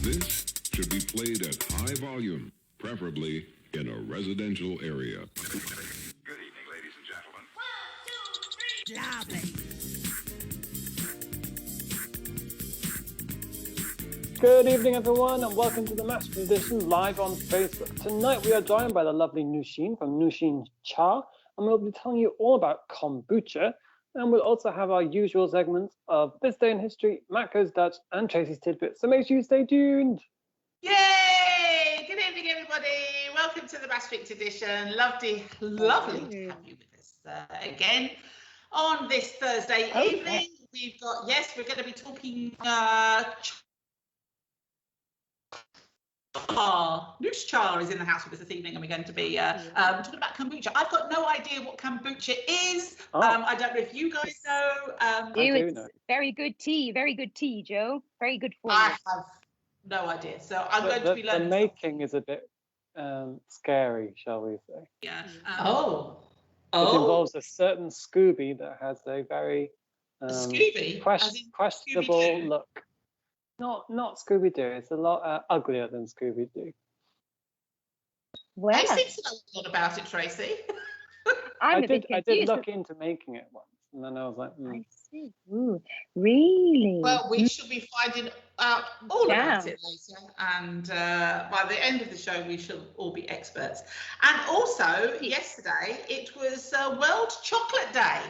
This should be played at high volume, preferably in a residential area. Good evening, ladies and gentlemen. 1, 2, 3. Lovely. Good evening, everyone, and welcome to the Maastricht edition live on Facebook. Tonight we are joined by the lovely Noushin from Noush Cha, and we'll be telling you all about Kombucha. And we'll also have our usual segments of This Day in History, Matt Goes Dutch, and Tracey's Tidbits. So make sure you stay tuned. Yay! Good evening, everybody. Welcome to the Maastricht edition. Lovely to have you with us again on this Thursday evening. We've got, we're going to be talking Noush Cha is in the house with us this evening, and we're going to be talking about kombucha. I've got no idea what kombucha is. I don't know if you guys know. It's very good tea, Joe. Very good for you. I have no idea, so I'm going to be learning. The making is a bit scary, shall we say? Yeah. It involves a certain scoby that has a very questionable look. Not Scooby-Doo. It's a lot uglier than Scooby-Doo. Well, I seem to know a lot about it, Tracey. I did look into making it once, and then I was like, I see. Ooh, really? Well, we shall be finding out all about it later, and by the end of the show, we shall all be experts. And also, yesterday it was World Chocolate Day.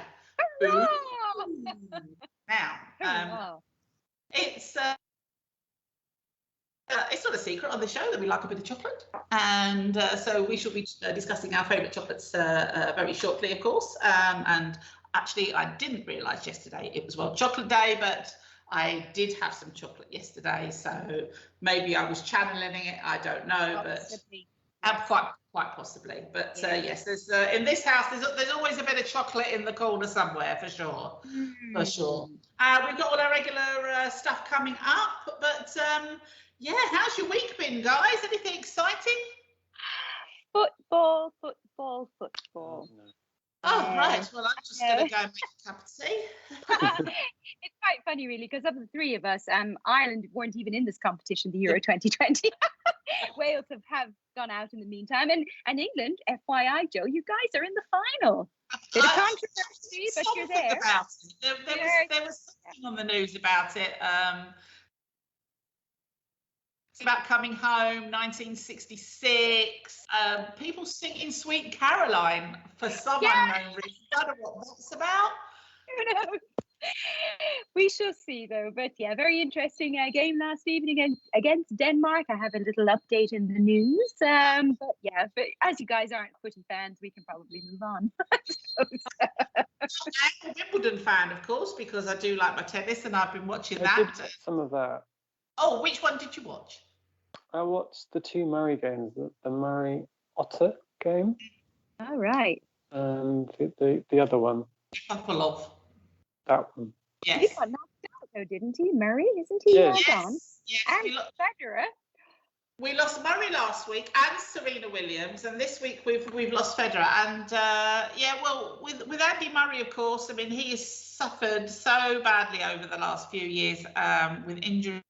Now, it's not a secret on the show that we like a bit of chocolate, and so we shall be discussing our favourite chocolates very shortly, of course. And actually, I didn't realise yesterday it was World Chocolate Day, but I did have some chocolate yesterday, so maybe I was channeling it. I don't know, but quite possibly. But yes, there's in this house there's always a bit of chocolate in the corner somewhere for sure. For sure. We've got all our regular stuff coming up, but. How's your week been, guys? Anything exciting? Football. Right. Well, I'm just going to go and make a cup of tea. It's quite funny, really, because of the three of us, Ireland weren't even in this competition, the Euro 2020. Wales have gone out in the meantime, and England, FYI, Joe, you guys are in the final. Bit of controversy, but you're there. About it. There was something on the news about it. About coming home, 1966. People singing Sweet Caroline for some unknown reason. I don't know what that's about. Who knows? We shall see, though. But yeah, very interesting game last evening against Denmark. I have a little update in the news. But as you guys aren't footy fans, we can probably move on. I'm a Wimbledon fan, of course, because I do like my tennis, and I've been watching that. Did some of that. Oh, which one did you watch? I watched the two Murray games, the Murray Otter game. All right. And the other one. Couple of. That one. Yes. He got knocked out, though, didn't he? Murray, isn't he? Yes. On? Yes. And Federer. We lost Murray last week and Serena Williams, and this week we've lost Federer. And with Andy Murray, of course, I mean, he has suffered so badly over the last few years with injury.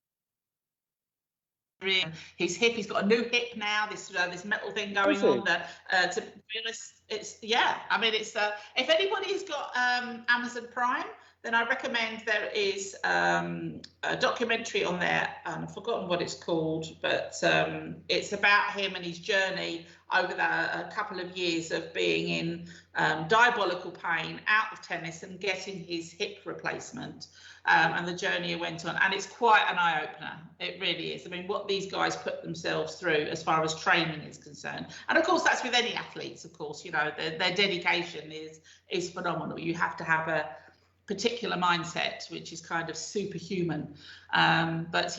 His hip, he's got a new hip now, this metal thing going on. To be honest, it's if anybody's got Amazon Prime, then I recommend there is a documentary on there, and I've forgotten what it's called, but it's about him and his journey over a couple of years of being in diabolical pain, out of tennis, and getting his hip replacement. And the journey it went on, and it's quite an eye-opener. It really is. I mean, what these guys put themselves through as far as training is concerned, and of course that's with any athletes. Of course, you know, their dedication is phenomenal. You have to have a particular mindset, which is kind of superhuman. But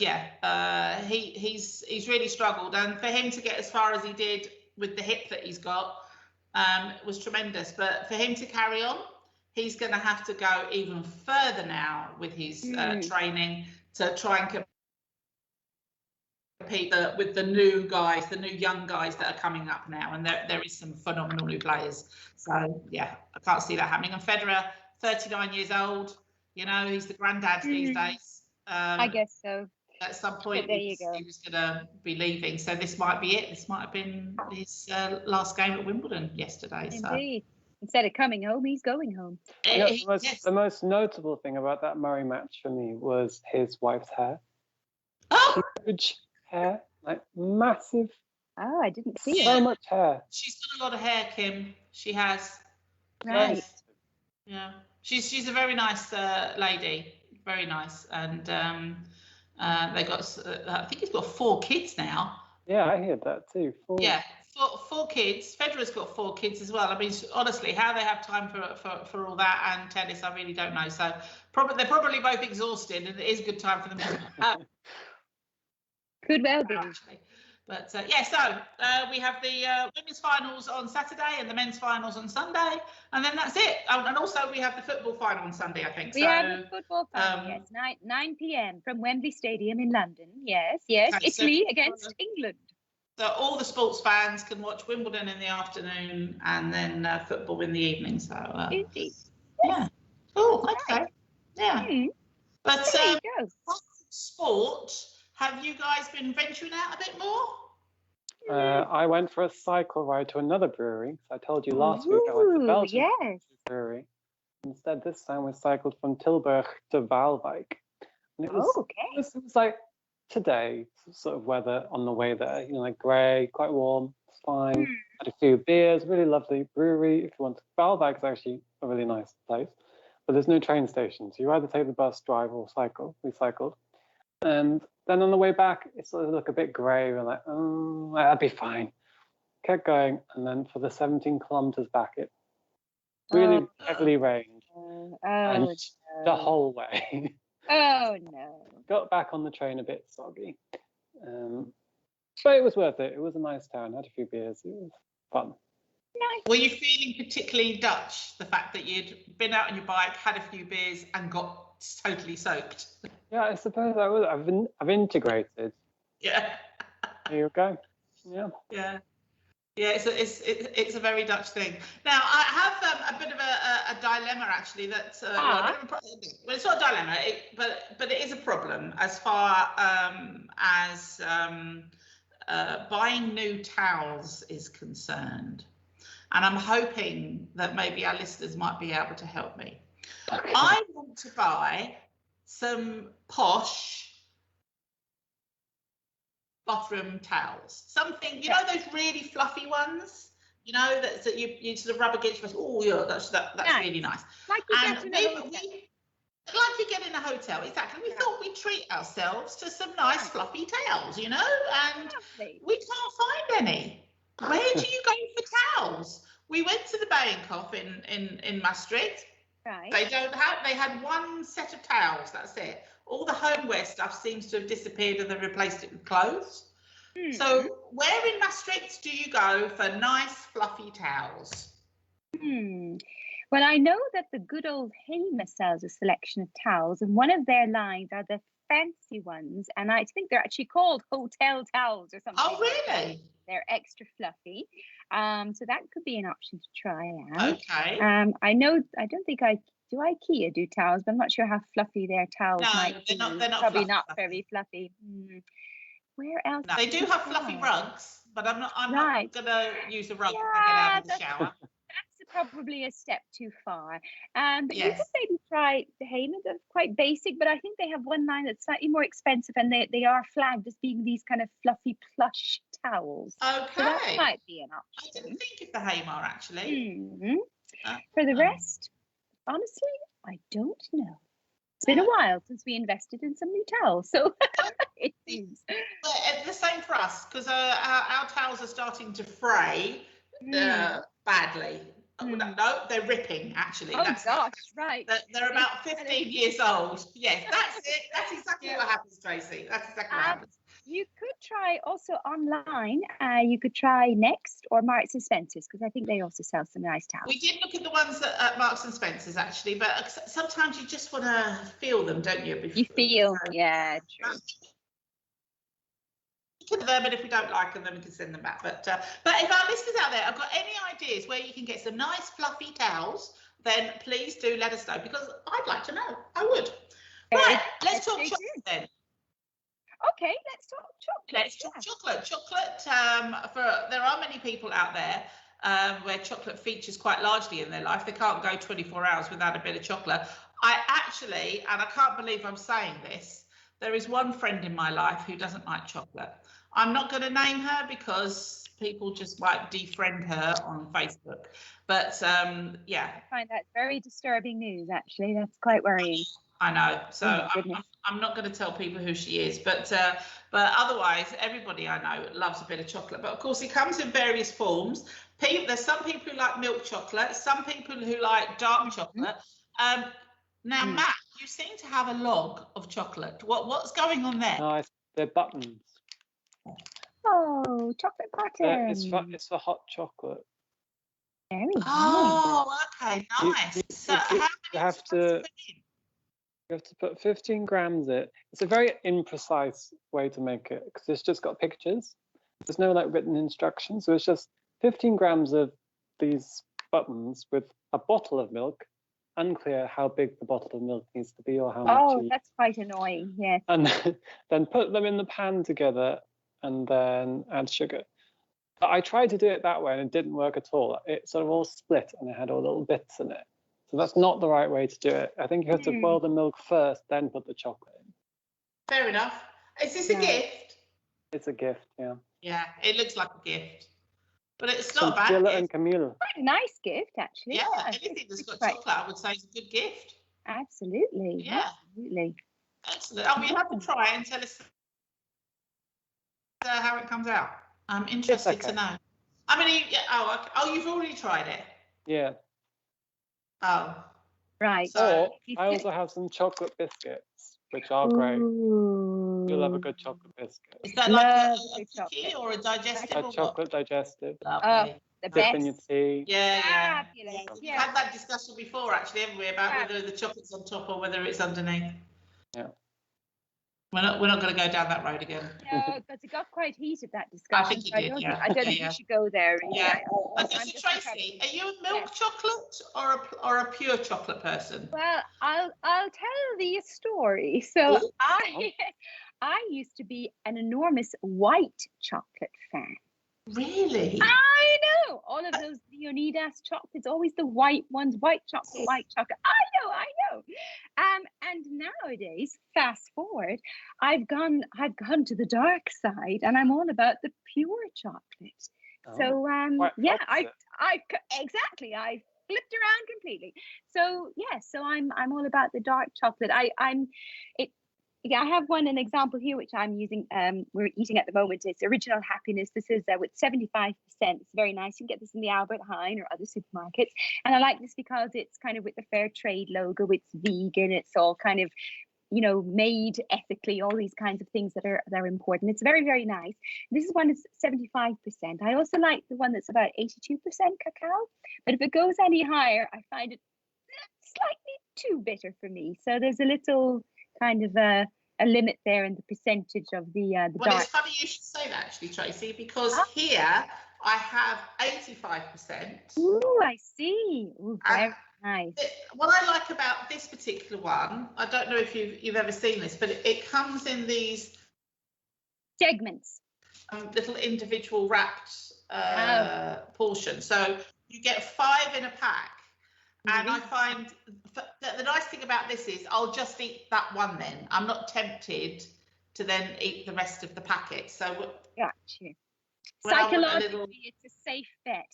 he's really struggled, and for him to get as far as he did with the hip that he's got was tremendous. But for him to carry on, he's going to have to go even further now with his training to try and compete with the new guys, the new young guys that are coming up now. And there is some phenomenal new players. So, yeah, I can't see that happening. And Federer, 39 years old, you know, he's the granddad these days. I guess so. at some point There you go. he was going to be leaving. So this might be it. This might have been his last game at Wimbledon yesterday. Indeed. Instead of coming home, he's going home. Yeah, Yes. the most notable thing about that Murray match for me was his wife's hair. Oh, Huge hair, like massive, Oh, I didn't see so it. much hair. she's got a lot of hair, Kim. She has. Right. Yeah. She's a very nice lady. Very nice. And they got. I think he's got 4 kids now. Yeah, I hear that too. Yeah. Four kids. Federer's got 4 kids as well. I mean, honestly, how they have time for all that and tennis, I really don't know. So they're probably both exhausted, and it is a good time for them to have. Could well be. Actually. But so we have the women's finals on Saturday and the men's finals on Sunday, and then that's it. And also we have the football final on Sunday, I think. We have a football final, yes, 9 p.m. from Wembley Stadium in London. Yes. Okay, Italy against England. So all the sports fans can watch Wimbledon in the afternoon and then football in the evening. So Indeed. yeah. Oh, okay. Yeah. But There you go. sport. Have you guys been venturing out a bit more? I went for a cycle ride to another brewery. So I told you last week I went to Belgium Yes. brewery. Instead, this time we cycled from Tilburg to Waalwijk. And it was, Okay. it was like today, sort of weather on the way there, like grey, quite warm, it's fine. Had a few beers, really lovely brewery. If you want to, Waalwijk is actually a really nice place, but there's no train station. So you either take the bus, drive, or cycle. We cycled. And then on the way back, it sort of looked a bit grey. We're like, oh, that'd be fine. Kept going. And then for the 17 kilometers back, it really heavily rained. And the whole way. Oh, no. Got back on the train a bit soggy. But it was worth it. It was a nice town. Had a few beers. It was fun. Nice. Were you feeling particularly Dutch, the fact that you'd been out on your bike, had a few beers and got totally soaked? Yeah, I suppose I was. I've integrated. Yeah. There you go. Yeah. Yeah. Yeah, it's a very Dutch thing. Now, I have a bit of a dilemma, actually, that, well, it's not a dilemma, but it is a problem as far as buying new towels is concerned. And I'm hoping that maybe our listeners might be able to help me. Okay. I want to buy some posh bathroom towels, something, you know, those really fluffy ones, that you sort of rub against your face. Oh yeah, that's nice. Really nice. Like you get in a hotel. Exactly. We thought we'd treat ourselves to some nice fluffy towels, and we can't find any. Where do you go for towels? We went to the Bijenkorf in Maastricht. Right. They had one set of towels, that's it. All the homeware stuff seems to have disappeared and they replaced it with clothes. So where in Maastricht do you go for nice fluffy towels? Well, I know that the good old Hamer sells a selection of towels, and one of their lines are the fancy ones, and I think they're actually called hotel towels or something. Oh, really? They're extra fluffy. So that could be an option to try out. Okay. I don't think do IKEA do towels, but I'm not sure how fluffy their towels might be. They're not probably fluffy. not very fluffy. Where else? No, they do have fluffy rugs, but I'm not gonna use a rug when I get out of the shower. That's probably a step too far. But you could maybe try the Hamer. They're quite basic, but I think they have one line that's slightly more expensive, and they are flagged as being these kind of fluffy plush towels. Okay. So that might be an option. I didn't think of the Hamer, actually. For the rest, honestly, I don't know. It's been a while since we invested in some new towels, so it seems. Well, the same for us, because our towels are starting to fray badly. No, they're ripping, actually. Oh, gosh, right. They're about 15 years old. Yes, that's it. That's exactly what happens, Tracy. That's exactly what happens. You could try also online. You could try Next or Marks and Spencer's, because I think they also sell some nice towels. We did look at the ones at Marks and Spencer's, actually, but sometimes you just want to feel them, don't you? You feel, yeah, true. Them, and if we don't like them, then we can send them back. But if our listeners out there have got any ideas where you can get some nice fluffy towels, then please do let us know, because I'd like to know. I would. Right, let's talk chocolate then. Okay, let's talk chocolate. Let's talk chocolate. There are many people out there where chocolate features quite largely in their life. They can't go 24 hours without a bit of chocolate. I actually, and I can't believe I'm saying this, there is one friend in my life who doesn't like chocolate. I'm not going to name her because people just might defriend her on Facebook. But yeah. I find that very disturbing news, actually. That's quite worrying. I know. So I'm not going to tell people who she is, but otherwise, everybody I know loves a bit of chocolate. But of course, it comes in various forms. There's some people who like milk chocolate, some people who like dark chocolate. Now, Matt, you seem to have a log of chocolate. What's going on there? No, they're buttons. Oh, chocolate buttons. It's for hot chocolate. Very nice. Oh, okay, nice. So how you have to put 15 grams in. It's a very imprecise way to make it because it's just got pictures. There's no like written instructions. So it's just 15 grams of these buttons with a bottle of milk. Unclear how big the bottle of milk needs to be or how much. Oh, that's quite annoying. Yes. And then put them in the pan together and then add sugar. But I tried to do it that way and it didn't work at all. It sort of all split and it had all little bits in it. So that's not the right way to do it. I think you have to boil the milk first, then put the chocolate in. Fair enough. Is this a gift? It's a gift, yeah. Yeah, it looks like a gift. But it's not a bad Gilla gift. and Camille. Quite a nice gift, actually. Yeah, anything that's got chocolate, I would say, is a good gift. Absolutely. Yeah. Absolutely. Excellent. Oh, you have to try it and tell us how it comes out. I'm interested to know. I mean, you've already tried it? Yeah. Oh. Right. Or I also have some chocolate biscuits, which are great. You'll have a good chocolate biscuit. Is that like a cookie or a digestive? A chocolate digestive. Lovely. The Dip best. in your tea. Yeah. Fabulous. We've had that discussion before, actually, haven't we, about whether the chocolate's on top or whether it's underneath. Yeah. We're not going to go down that road again. No, because it got quite heated, that discussion. I think it did, I don't think we should go there. Yeah. I'm So just Tracey, are you a milk chocolate or a pure chocolate person? Well, I'll tell the story. So I used to be an enormous white chocolate fan. Really? I know. All of those Leonidas chocolates, always the white ones, white chocolate. I know. And nowadays, fast forward, I've gone to the dark side, and I'm all about the pure chocolate. So I exactly. I flipped around completely. So so I'm all about the dark chocolate. I have an example here, which I'm using. We're eating at the moment. It's Original Happiness. This is with 75%. It's very nice. You can get this in the Albert Heijn or other supermarkets. And I like this because it's kind of with the Fair Trade logo. It's vegan. It's all kind of, made ethically. All these kinds of things that are important. It's very, very nice. This is one that's 75%. I also like the one that's about 82% cacao. But if it goes any higher, I find it slightly too bitter for me. So there's a little kind of a limit there in the percentage of the dark. It's funny you should say that, actually, Tracey, because here I have 85%. Ooh, I see. Ooh, very nice. What I like about this particular one, I don't know if you've ever seen this, but it comes in these segments, little individual wrapped portions. So you get 5 in a pack. And I find the nice thing about this is I'll just eat that one then. I'm not tempted to then eat the rest of the packet. So gotcha. Psychologically, it's a safe bet.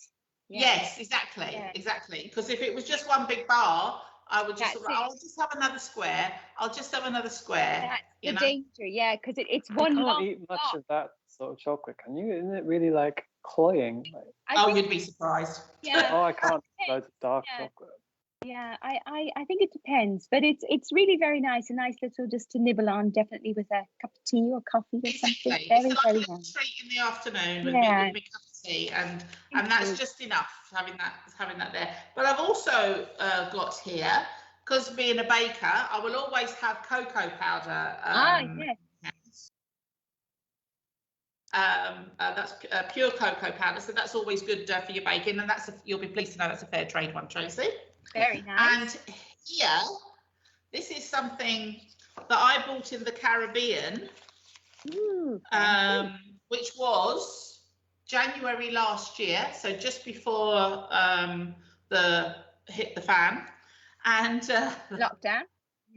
Yeah. Yes, exactly. Because if it was just one big bar, I would just I'll just have another square. That's the danger, because it's one. You can't eat much of that sort of chocolate, can you? Isn't it really like cloying? You'd be surprised. Yeah. I can't eat loads of dark chocolate. Yeah, I think it depends, but it's really very nice, a nice little just to nibble on, definitely with a cup of tea or coffee or something. Very, it's very like a nice. treat in the afternoon with a big cup of tea, and that's just enough having that there. But I've also got here, because being a baker, I will always have cocoa powder. Yes. That's pure cocoa powder, so that's always good for your baking, and you'll be pleased to know that's a fair trade one, Tracey. Very nice. And here, this is something that I bought in the Caribbean Ooh, which was January last year, so just before the hit the fan, and lockdown.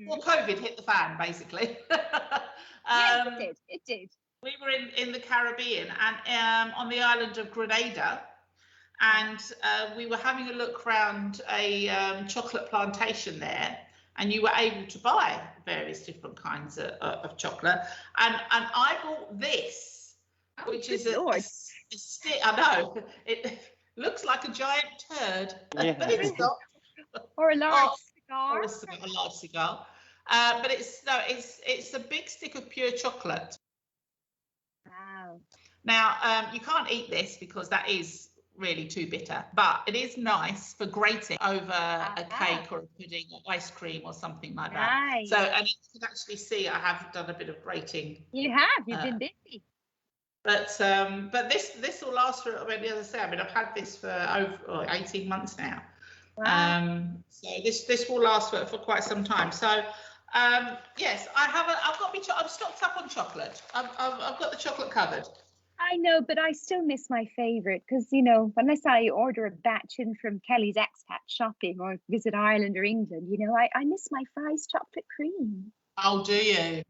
well, COVID hit the fan basically. Yes, it did. It did. We were in the Caribbean and on the island of Grenada, and we were having a look around a chocolate plantation there, and you were able to buy various different kinds of chocolate, and I bought this, which is a stick. I know it looks like a giant turd, Yeah. but it's not. Or a large cigar. Or a large cigar, but it's a big stick of pure chocolate. Wow. Now you can't eat this because that is really too bitter, but it is nice for grating over a cake or a pudding or ice cream or something like that. Nice. So, and you can actually see I have done a bit of grating. You have. You've been busy. But this will last for. I mean, as I say, I've had this for over 18 months now. Wow. So this will last for quite some time. So yes, I'm stocked up on chocolate. I've got the chocolate covered. I know, but I still miss my favourite because, you know, unless I order a batch in from Kelly's expat shopping or visit Ireland or England, you know, I miss my Fry's chocolate cream. Oh, do you?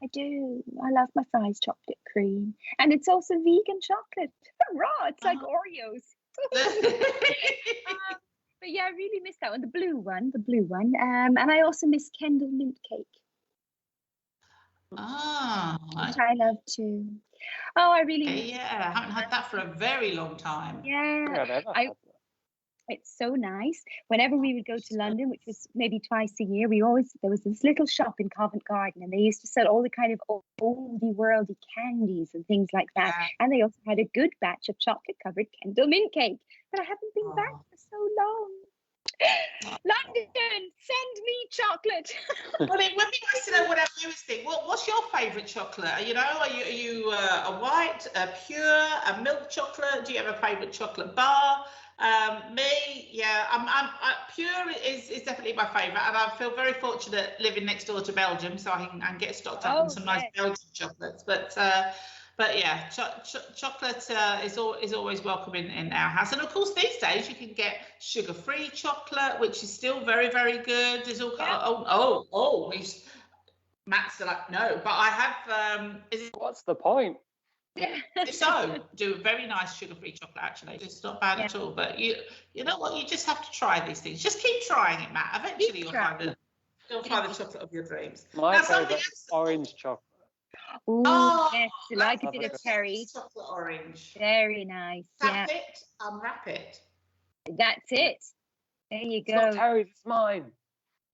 I do. I love my Fry's chocolate cream. And it's also vegan chocolate. Raw, it's like Oreos. But yeah, I really miss that one, the blue one. And I also miss Kendal mint cake. Which I love too. Oh, I really. Yeah, I haven't had that for a very long time. Yeah, it's so nice. Whenever we would go to London, which was maybe twice a year, there was this little shop in Covent Garden, and they used to sell all the kind of oldie worldy candies and things like that. Yeah. And they also had a good batch of chocolate covered Kendal mint cake. But I haven't been back for so long. London, send me chocolate. Well, it would be nice to know what our viewers think. What's your favourite chocolate? You know, are you a white, a pure, a milk chocolate? Do you have a favourite chocolate bar? Me, yeah, I'm pure is definitely my favourite, and I feel very fortunate living next door to Belgium, so I can get stocked up on some nice Belgian chocolates. But yeah, chocolate is always welcome in our house. And of course, these days you can get sugar-free chocolate, which is still very, very good. There's all Matt's like, no, but I have. What's the point? So do very nice sugar-free chocolate. Actually, it's not bad at all. But you know what? You just have to try these things. Just keep trying it, Matt. Eventually, you'll find the chocolate of your dreams. My favourite is orange chocolate. Ooh, yes, I like a bit of cherry. Chocolate orange. Very nice. Tap it, unwrap it. That's it. There you go. It's not Terry's, it's mine.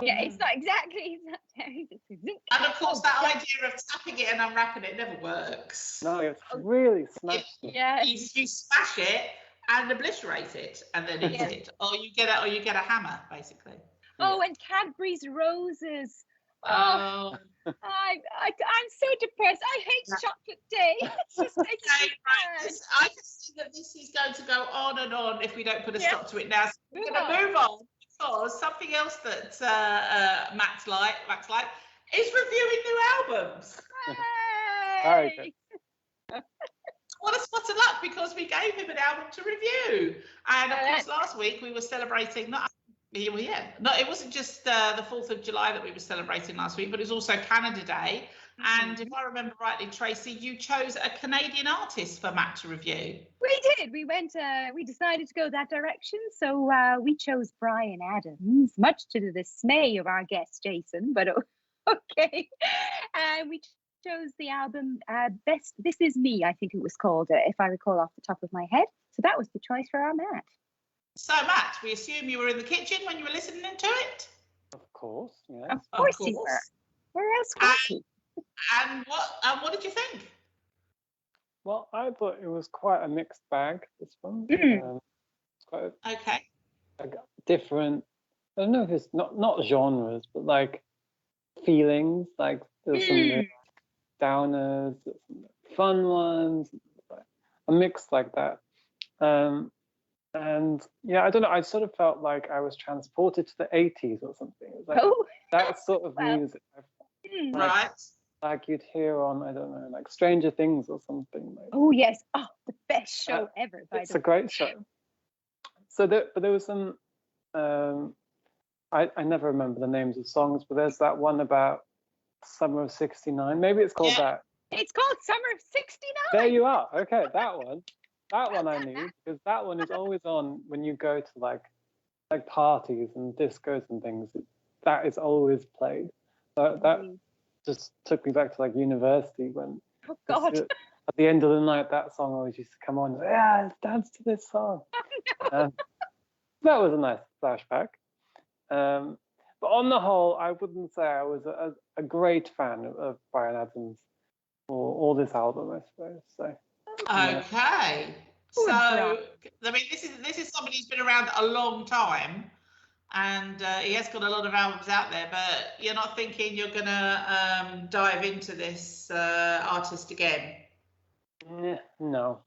Yeah, it's not exactly. It's not Terry's. And of course, that idea of tapping it and unwrapping it never works. No, it's really smashed. Yeah. You smash it and obliterate it, and then eat it, or you get a hammer, basically. Oh, and Cadbury's roses. Oh, I'm so depressed. I hate chocolate day. It's just makes me sad. I can see that this is going to go on and on if we don't put a stop to it now. So we're going to move on, because something else that Max like is reviewing new albums. Hey! What a spot of luck, because we gave him an album to review, and of course last week we were celebrating it wasn't just the 4th of July that we were celebrating last week, but it was also Canada Day. And if I remember rightly, Tracy, you chose a Canadian artist for Matt to review. We did. We decided to go that direction. So we chose Bryan Adams, much to the dismay of our guest, Jason, but okay. And we chose the album Best This Is Me, I think it was called, if I recall off the top of my head. So that was the choice for our Matt. So, Matt, we assume you were in the kitchen when you were listening to it? Of course, yes. Of course you were. Where else was he? And what did you think? Well, I thought it was quite a mixed bag, this one. Quite different. I don't know if it's not genres, but like feelings. Like there's some downers, some fun ones, a mix like that. And yeah, I don't know, I sort of felt like I was transported to the 80s or something. It was like that sort of music. Right. like you'd hear on, I don't know, like Stranger Things or something. Like, Oh yes. Oh, the best show ever. By it's the a great show. So but there was some. I never remember the names of songs, but there's that one about Summer of '69. Maybe it's called that. It's called Summer of '69. There you are. Okay, that one. That one I knew, because that one is always on when you go to like parties and discos and things. That is always played. So that just took me back to like university when Oh God. at the end of the night that song always used to come on. Yeah, let's dance to this song. That was a nice flashback. But on the whole, I wouldn't say I was a great fan of Bryan Adams or this album, I suppose. So. Okay. So, I mean, this is somebody who's been around a long time, and he has got a lot of albums out there. But you're not thinking you're gonna dive into this artist again? No.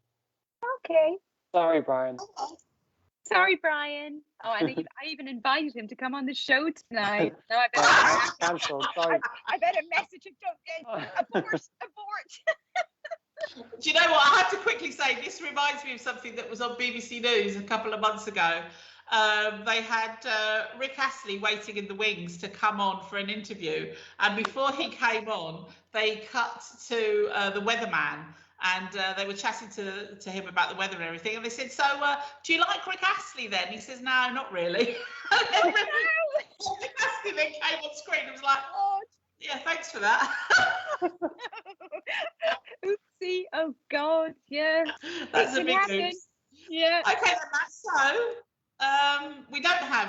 Okay. Sorry, Brian. Sorry, Brian. Oh, I even invited him to come on the show tonight. No, I better cancelled. Sorry. I better message him. Abort. Do you know what? I have to quickly say, this reminds me of something that was on BBC News a couple of months ago. They had Rick Astley waiting in the wings to come on for an interview. And before he came on, they cut to the weatherman. And they were chatting to him about the weather and everything. And they said, so do you like Rick Astley then? He says, no, not really. And then Rick Astley then came on screen and was like, oh, yeah, thanks for that. Oopsie. Oh, God. Yeah. That's a big news. Yeah. Okay, then, Matt. So we don't have,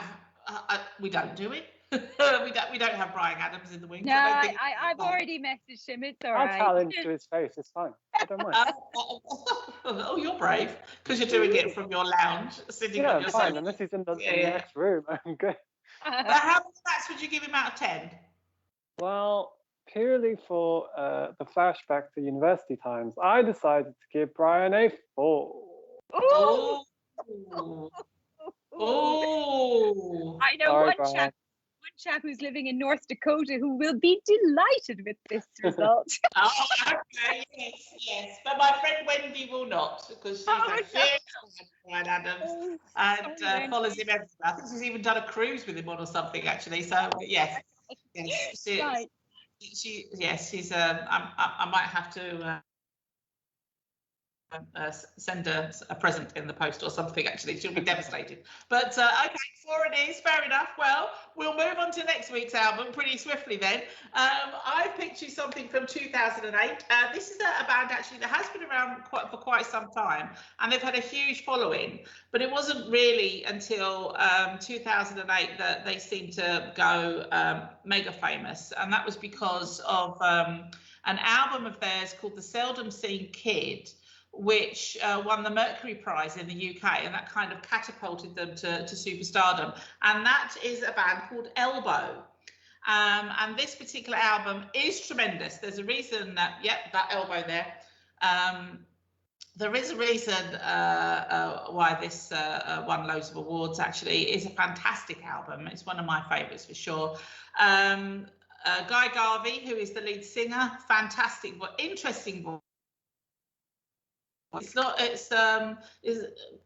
we don't do it. we don't have Bryan Adams in the wings. No, I've already messaged him. It's all right. I'll tell him to his face. It's fine. I don't mind. Oh, you're brave because you're doing it from your lounge, sitting on your fine. sofa. Unless he's in the next room, I'm good. But how many bats would you give him out of 10? Well, purely for the flashback to university times, I decided to give Brian a 4. Oh. Oh. I know one chap who's living in North Dakota who will be delighted with this result. Oh, okay, yes. But my friend Wendy will not, because she's a huge fan of Bryan Adams and follows him everywhere. I think she's even done a cruise with him on or something, actually. So yes, she's. I might have to send a present in the post or something. Actually, she'll be devastated. But okay, 4 it is. Fair enough. Well, we'll move on to next week's album pretty swiftly then. I've picked you something from 2008. This is a band actually that has been around for quite some time, and they've had a huge following. But it wasn't really until 2008 that they seemed to go mega famous, and that was because of an album of theirs called The Seldom Seen Kid, which won the Mercury Prize in the UK, and that kind of catapulted them to superstardom. And that is a band called Elbow. And this particular album is tremendous. There's a reason that, that Elbow there. There is a reason why this won loads of awards, actually. It's a fantastic album. It's one of my favourites for sure. Guy Garvey, who is the lead singer, fantastic, but interesting voice. It's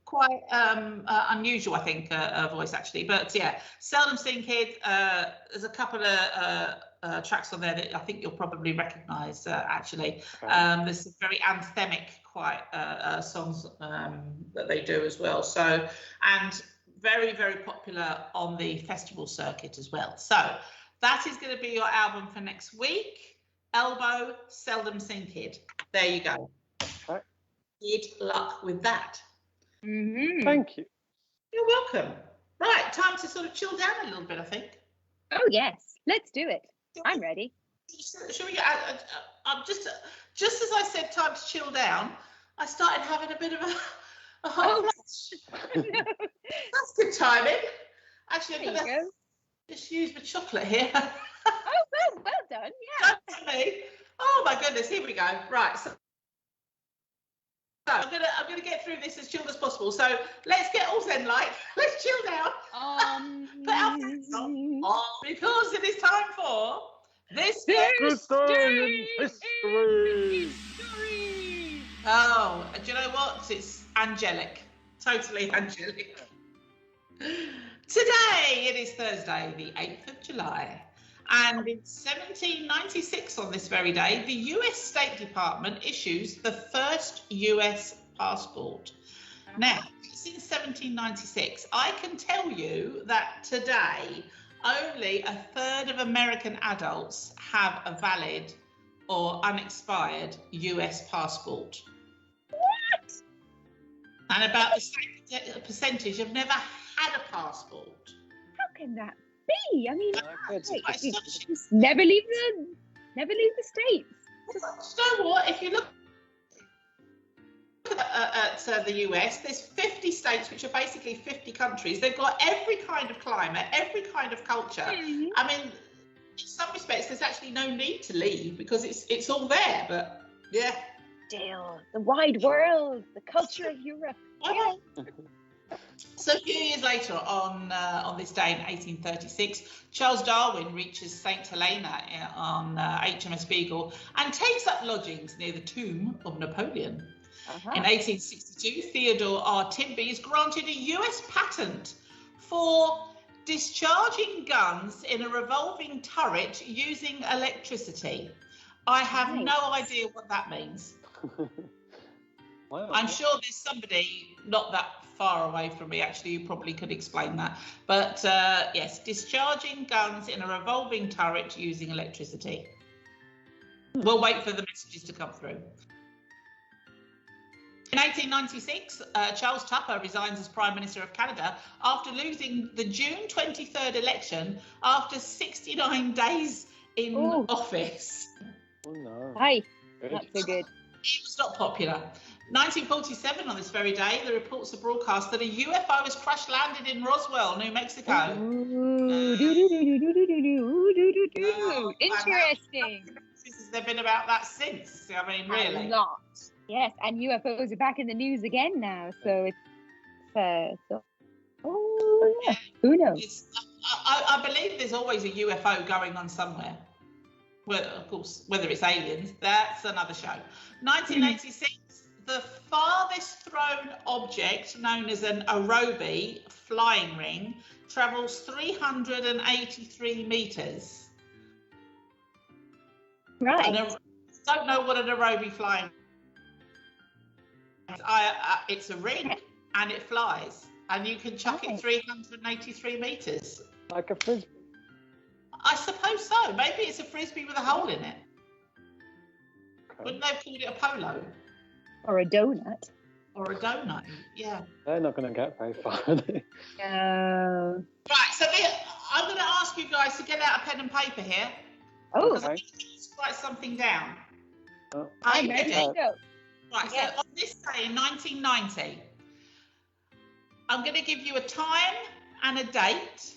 quite unusual, I think, voice actually. But yeah, Seldom Seen Kid. There's a couple of tracks on there that I think you'll probably recognise. Actually, there's some very anthemic, quite songs that they do as well. So, and very, very popular on the festival circuit as well. So that is going to be your album for next week. Elbow, Seldom Seen Kid. There you go. Okay. Good luck with that. Mm-hmm. Thank you. You're welcome. Right, time to sort of chill down a little bit, I think. Oh yes, let's do it. I'm ready. Shall we get? Just as I said, time to chill down, I started having a bit of a hot flash. That's good timing. Actually, I'm gonna just use my chocolate here. Oh, well done. Yeah. Don't tell me. Oh my goodness, here we go. Right, so I'm gonna get through this as chilled as possible. So let's get all zen-like. Let's chill down. Put our pants on, because it is time for This This day in history. Oh, do you know what? It's angelic. Totally angelic. Today, it is Thursday, the 8th of July. And in 1796, on this very day, the US State Department issues the first US passport. Now, since 1796, I can tell you that today, only a third of American adults have a valid or unexpired US passport. What? And about the same percentage have never had a passport. How can that be? I mean, It's never leave the States. you know what? If you look at the US, there's 50 states, which are basically 50 countries. They've got every kind of climate, every kind of culture. Mm-hmm. I mean, in some respects, there's actually no need to leave because it's all there. But yeah. Still, the wide world, the culture of Europe. Yeah. So a few years later, on this day in 1836, Charles Darwin reaches St Helena on HMS Beagle and takes up lodgings near the tomb of Napoleon. In 1862, Theodore R. Timby is granted a US patent for discharging guns in a revolving turret using electricity. I have no idea what that means. Wow. I'm sure there's somebody not that far away from me, actually, who probably could explain that. But yes, discharging guns in a revolving turret using electricity. We'll wait for the messages to come through. In 1896, Charles Tupper resigns as Prime Minister of Canada after losing the June 23rd election after 69 days in office. Oh no. Hi, Good. not so good. He was not popular. 1947, on this very day, the reports are broadcast that a UFO has crash landed in Roswell, New Mexico. Interesting. Has there been about that since? I mean, really? A lot. Yes, and UFOs are back in the news again now, so it's who knows? I believe there's always a UFO going on somewhere. Well, of course, whether it's aliens, that's another show. 1986, the farthest thrown object, known as an aerobie flying ring, travels 383 meters. Right. And I don't know what an aerobie flying ring is. It's a ring and it flies, and you can chuck it 383 meters. Like a frisbee. I suppose so. Maybe it's a frisbee with a hole in it. Okay. Wouldn't they have called it a polo? Or a donut. Or a donut, yeah. They're not going to get very far, are they? No. Right, so I'm going to ask you guys to get out a pen and paper here. Oh, Because I need you to write something down. Oh. Are I'm you ready ready? to go. Right, Yes. so on this day in 1990, I'm going to give you a time and a date.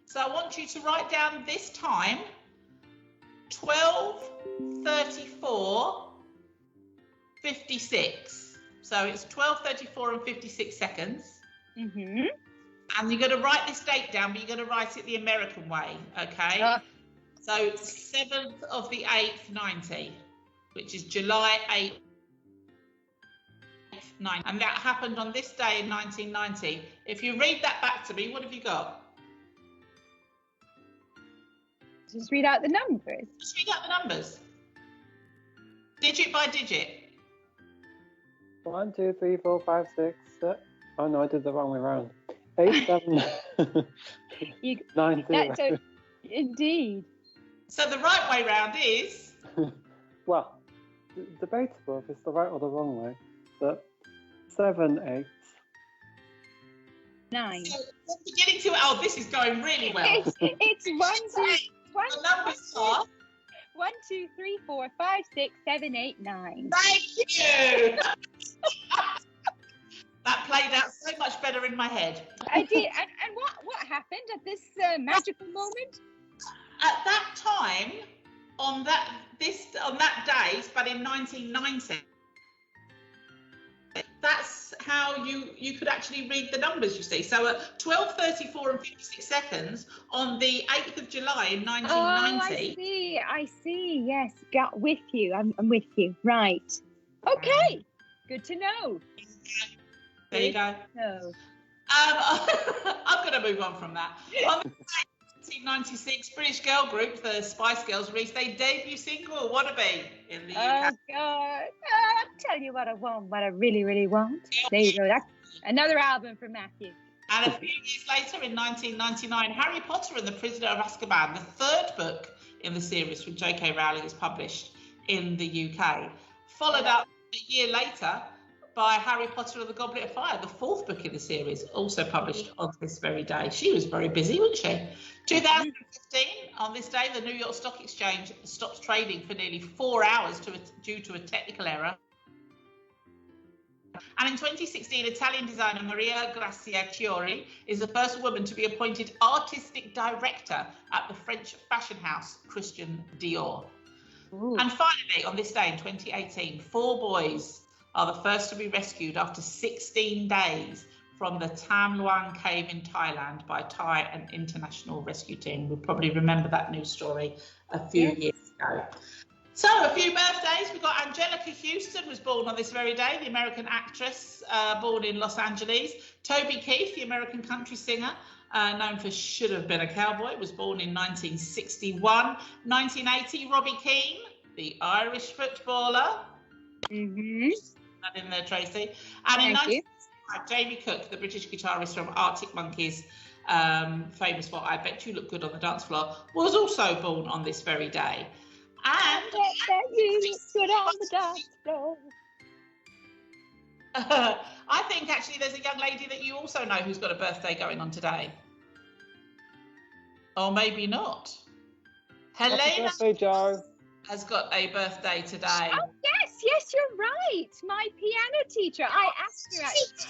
So I want you to write down this time, 12:34:56. So it's 12:34 and 56 seconds. Mm-hmm. And you're going to write this date down, but you're going to write it the American way, okay? So 7th of the 8th, 90, which is July 8th, 90. And that happened on this day in 1990. If you read that back to me, what have you got? Just read out the numbers. Just read out the numbers. Digit by digit. 1, 2, 3, 4, 5, 6, 7. Oh no, I did the wrong way around. 8, 7, 9, 0. That's indeed. So the right way round is... Well, debatable if it's the right or the wrong way. But 7, 8. 9. So we're beginning to... Oh, this is going really well. It's 1, 2, The numbers are... 1, 2, 3, 4, 5, 6, 7, 8, 9. Thank you! That played out so much better in my head. I did. And what happened at this magical moment? At that time, on that day, but in 1990, that's how you you could actually read the numbers, you see. So at 12:34 and 56 seconds on the 8th of July in 1990. Oh, I see. Yes, got with you. I'm with you. Right. Okay. Good to know. There you go. No. I'm going to move on from that. On the 1996, British girl group, the Spice Girls, released their debut single, Wannabe, in the UK. Oh, God. I'll tell you what I want, what I really, really want. There you go. That's another album from Matthew. And a few years later, in 1999, Harry Potter and the Prisoner of Azkaban, the third book in the series from J.K. Rowling, is published in the UK. Followed up a year later by Harry Potter and the Goblet of Fire, the fourth book in the series, also published on this very day. She was very busy, wasn't she? 2015, on this day, the New York Stock Exchange stops trading for nearly 4 hours due to a technical error. And in 2016, Italian designer Maria Grazia Chiori is the first woman to be appointed artistic director at the French fashion house Christian Dior. Ooh. And finally, on this day in 2018, 4 boys are the first to be rescued after 16 days from the Tam Luang cave in Thailand by Thai and international rescue team. We'll probably remember that news story a few years ago. So a few birthdays. We've got Angelica Houston, was born on this very day, the American actress, born in Los Angeles. Toby Keith, the American country singer, known for Should Have Been a Cowboy, was born in 1961. 1980, Robbie Keane, the Irish footballer. Mm-hmm. That in there, Tracy. And in 1965, Jamie Cook, the British guitarist from Arctic Monkeys, famous for I Bet You Look Good on the Dance Floor, was also born on this very day. And I bet you look good on the dance floor. I think actually there's a young lady that you also know who's got a birthday going on today. Or maybe not. Helena. Happy birthday, Jo. Has got a birthday today. Oh, yes, you're right. My piano teacher. I asked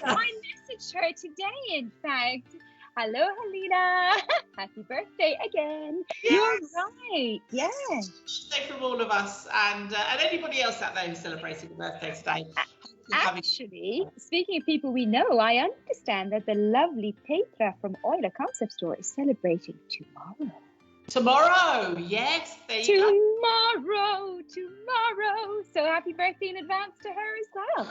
her. I messaged her today, in fact. Hello, Helena. Happy birthday again. Yes. You're right. Yes. Birthday from all of us and anybody else out there who's celebrating a birthday today. Actually, speaking of people we know, I understand that the lovely Petra from Euler Concept Store is celebrating tomorrow. Tomorrow, yes. Tomorrow. So happy birthday in advance to her as well.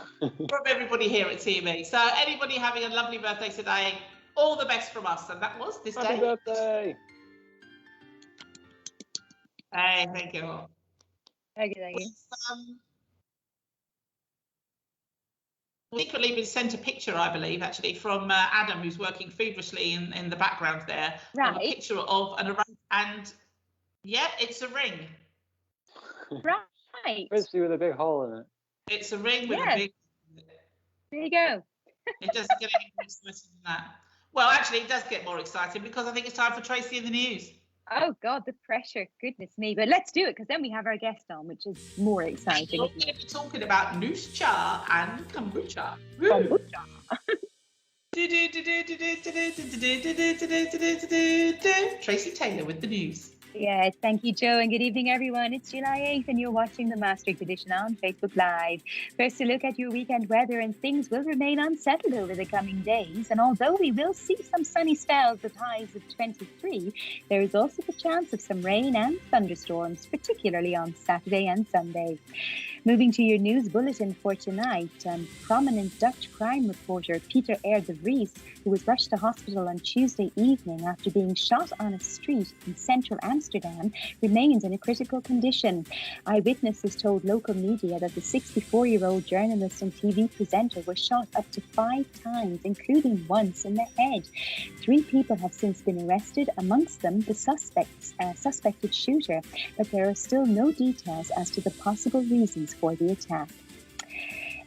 From everybody here at TME. So anybody having a lovely birthday today, all the best from us. And that was this day. Happy birthday. Hey, thank you. Thank you. Secretly been sent a picture, I believe, actually, from Adam, who's working feverishly in the background there. Right. A picture of an arrangement. And yeah, it's a ring. Right. Basically with a big hole in it. It's a ring with a big... There you go. It doesn't get any more exciting than that. Well, actually, it does get more exciting because I think it's time for Tracy in the news. Oh, God, the pressure. Goodness me. But let's do it because then we have our guest on, which is more exciting. We're going to be talking about Noush Cha and Kombucha. Kombucha. Tracy Taylor with the news. Yes, thank you, Jo, and good evening, everyone. It's July 8th, and you're watching the Maastricht edition on Facebook Live. First, a look at your weekend weather, and things will remain unsettled over the coming days. And although we will see some sunny spells with highs of 23, there is also the chance of some rain and thunderstorms, particularly on Saturday and Sunday. Moving to your news bulletin for tonight, prominent Dutch crime reporter Peter R. de Vries, who was rushed to hospital on Tuesday evening after being shot on a street in central Amsterdam, remains in a critical condition. Eyewitnesses told local media that the 64-year-old journalist and TV presenter was shot up to 5 times, including once in the head. 3 people have since been arrested, amongst them the suspected shooter, but there are still no details as to the possible reasons for the attack.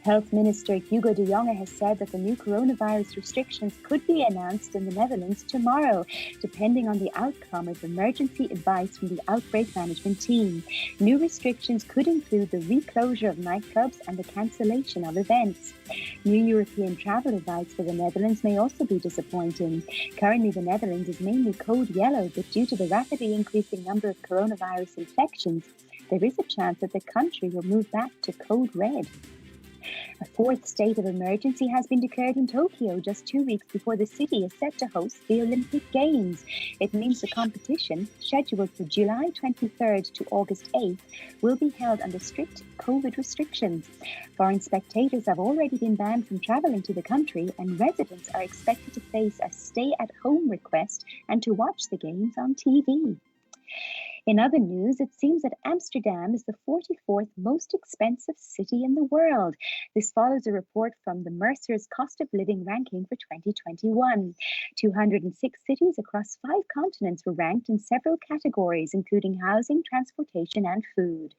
Health Minister Hugo de Jonge has said that the new coronavirus restrictions could be announced in the Netherlands tomorrow, depending on the outcome of emergency advice from the outbreak management team. New restrictions could include the reclosure of nightclubs and the cancellation of events. New European travel advice for the Netherlands may also be disappointing. Currently, the Netherlands is mainly code yellow, but due to the rapidly increasing number of coronavirus infections, there is a chance that the country will move back to code red. A fourth state of emergency has been declared in Tokyo just 2 weeks before the city is set to host the Olympic Games. It means the competition, scheduled for July 23rd to August 8th, will be held under strict COVID restrictions. Foreign spectators have already been banned from travelling to the country, and residents are expected to face a stay-at-home request and to watch the games on TV. In other news, it seems that Amsterdam is the 44th most expensive city in the world. This follows a report from the Mercer's Cost of Living ranking for 2021. 206 cities across 5 continents were ranked in several categories, including housing, transportation, and food.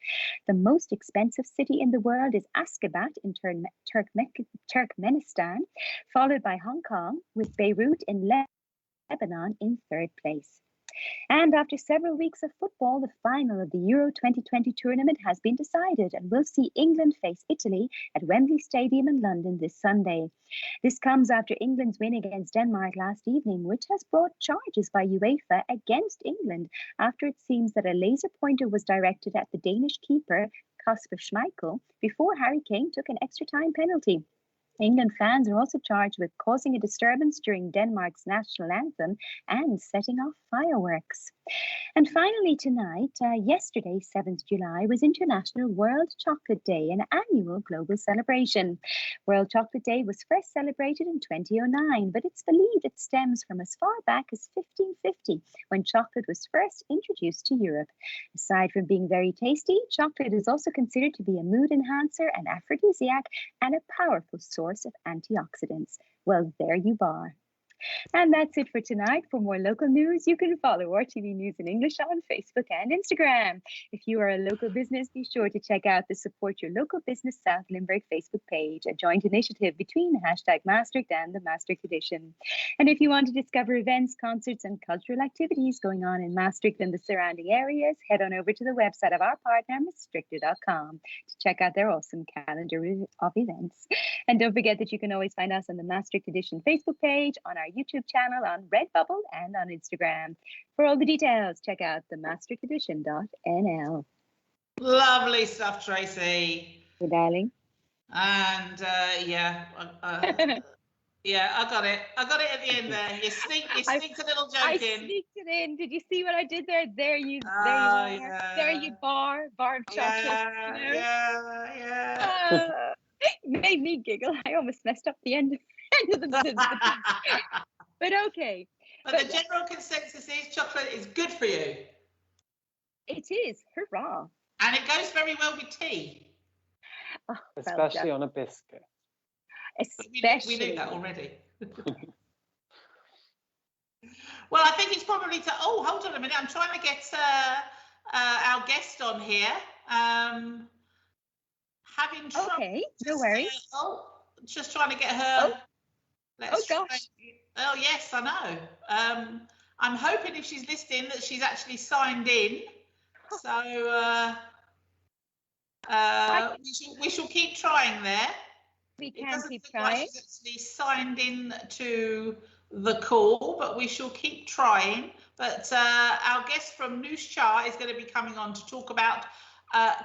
The most expensive city in the world is Ashgabat in Turkmenistan, followed by Hong Kong, with Beirut in Lebanon in 3rd place. And after several weeks of football, the final of the Euro 2020 tournament has been decided and will see England face Italy at Wembley Stadium in London this Sunday. This comes after England's win against Denmark last evening, which has brought charges by UEFA against England after it seems that a laser pointer was directed at the Danish keeper, Kasper Schmeichel, before Harry Kane took an extra time penalty. England fans are also charged with causing a disturbance during Denmark's national anthem and setting off fireworks. And finally tonight, yesterday, 7th July, was International World Chocolate Day, an annual global celebration. World Chocolate Day was first celebrated in 2009, but it's believed it stems from as far back as 1550, when chocolate was first introduced to Europe. Aside from being very tasty, chocolate is also considered to be a mood enhancer, an aphrodisiac, and a powerful source of antioxidants. Well, there you are. And that's it for tonight. For more local news, you can follow RTV News in English on Facebook and Instagram. If you are a local business, be sure to check out the Support Your Local Business South Limerick Facebook page, a joint initiative between #Maastricht and the Maastricht Edition. And if you want to discover events, concerts, and cultural activities going on in Maastricht and the surrounding areas, head on over to the website of our partner, Maastrichter.com, to check out their awesome calendar of events. And don't forget that you can always find us on the Maastricht Edition Facebook page, on our YouTube channel, on Redbubble, and on Instagram. For all the details, check out the maastrichtedition.nl. Lovely stuff, Tracy. Hey, darling. And yeah, I got it. I got it at the end there. You sneaked a little joke I in. sneaked it in. Did you see what I did there? There you bar of chocolate. Yeah. Made me giggle. I almost messed up the end of the but okay. But the general consensus is chocolate is good for you. It is. Hurrah. And it goes very well with tea. Oh, especially on a biscuit. Especially. We knew that already. Well, I think it's probably to... Oh, hold on a minute. I'm trying to get our guest on here. Having trouble. Okay, no worries. Just trying to get her. Oh gosh. Oh yes, I know. I'm hoping if she's listening that she's actually signed in. So we shall keep trying there. We can keep trying. She's actually signed in to the call, but we shall keep trying. But our guest from Noush Cha is going to be coming on to talk about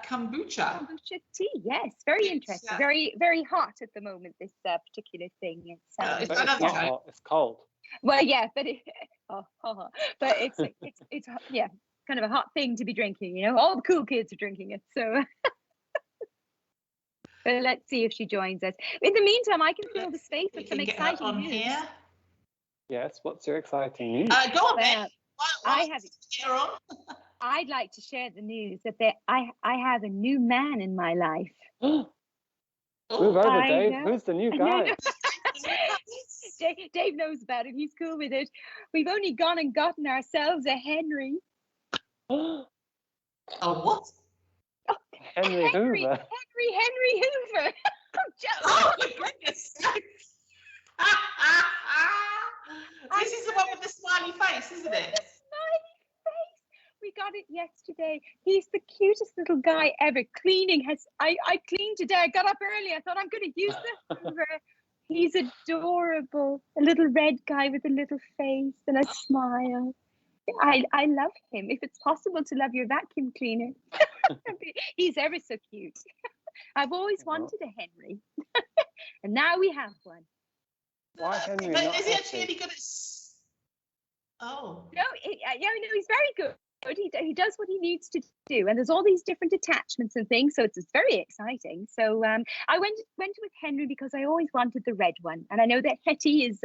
kombucha. Kombucha tea, yes, very interesting. Very, very hot at the moment. This particular thing. It's not hot. It's cold. Well, yeah, but but it's yeah, kind of a hot thing to be drinking. You know, all the cool kids are drinking it. So, but let's see if she joins us. In the meantime, I can fill the space with some exciting news. Here. Yes, what's your exciting news? Go on, then. I have. I'd like to share the news that I have a new man in my life. Move over, Dave. Who's the new guy? Dave knows about it. He's cool with it. We've only gone and gotten ourselves a Henry. A what? Oh, Henry Hoover. Henry Hoover. Oh, my goodness. This is the one with the smiley face, isn't it? We got it yesterday. He's the cutest little guy ever. Cleaning I cleaned today. I got up early. I thought I'm going to use the Hoover. He's adorable. A little red guy with a little face and a smile. I love him. If it's possible to love your vacuum cleaner. He's ever so cute. I've always wanted a Henry. And now we have one. Why Henry? But Not is he actually Hetty? any good at? Oh. No, no, he's very good. He does what he needs to do, and there's all these different attachments and things, so it's very exciting. So I went with Henry because I always wanted the red one, and I know that Hetty is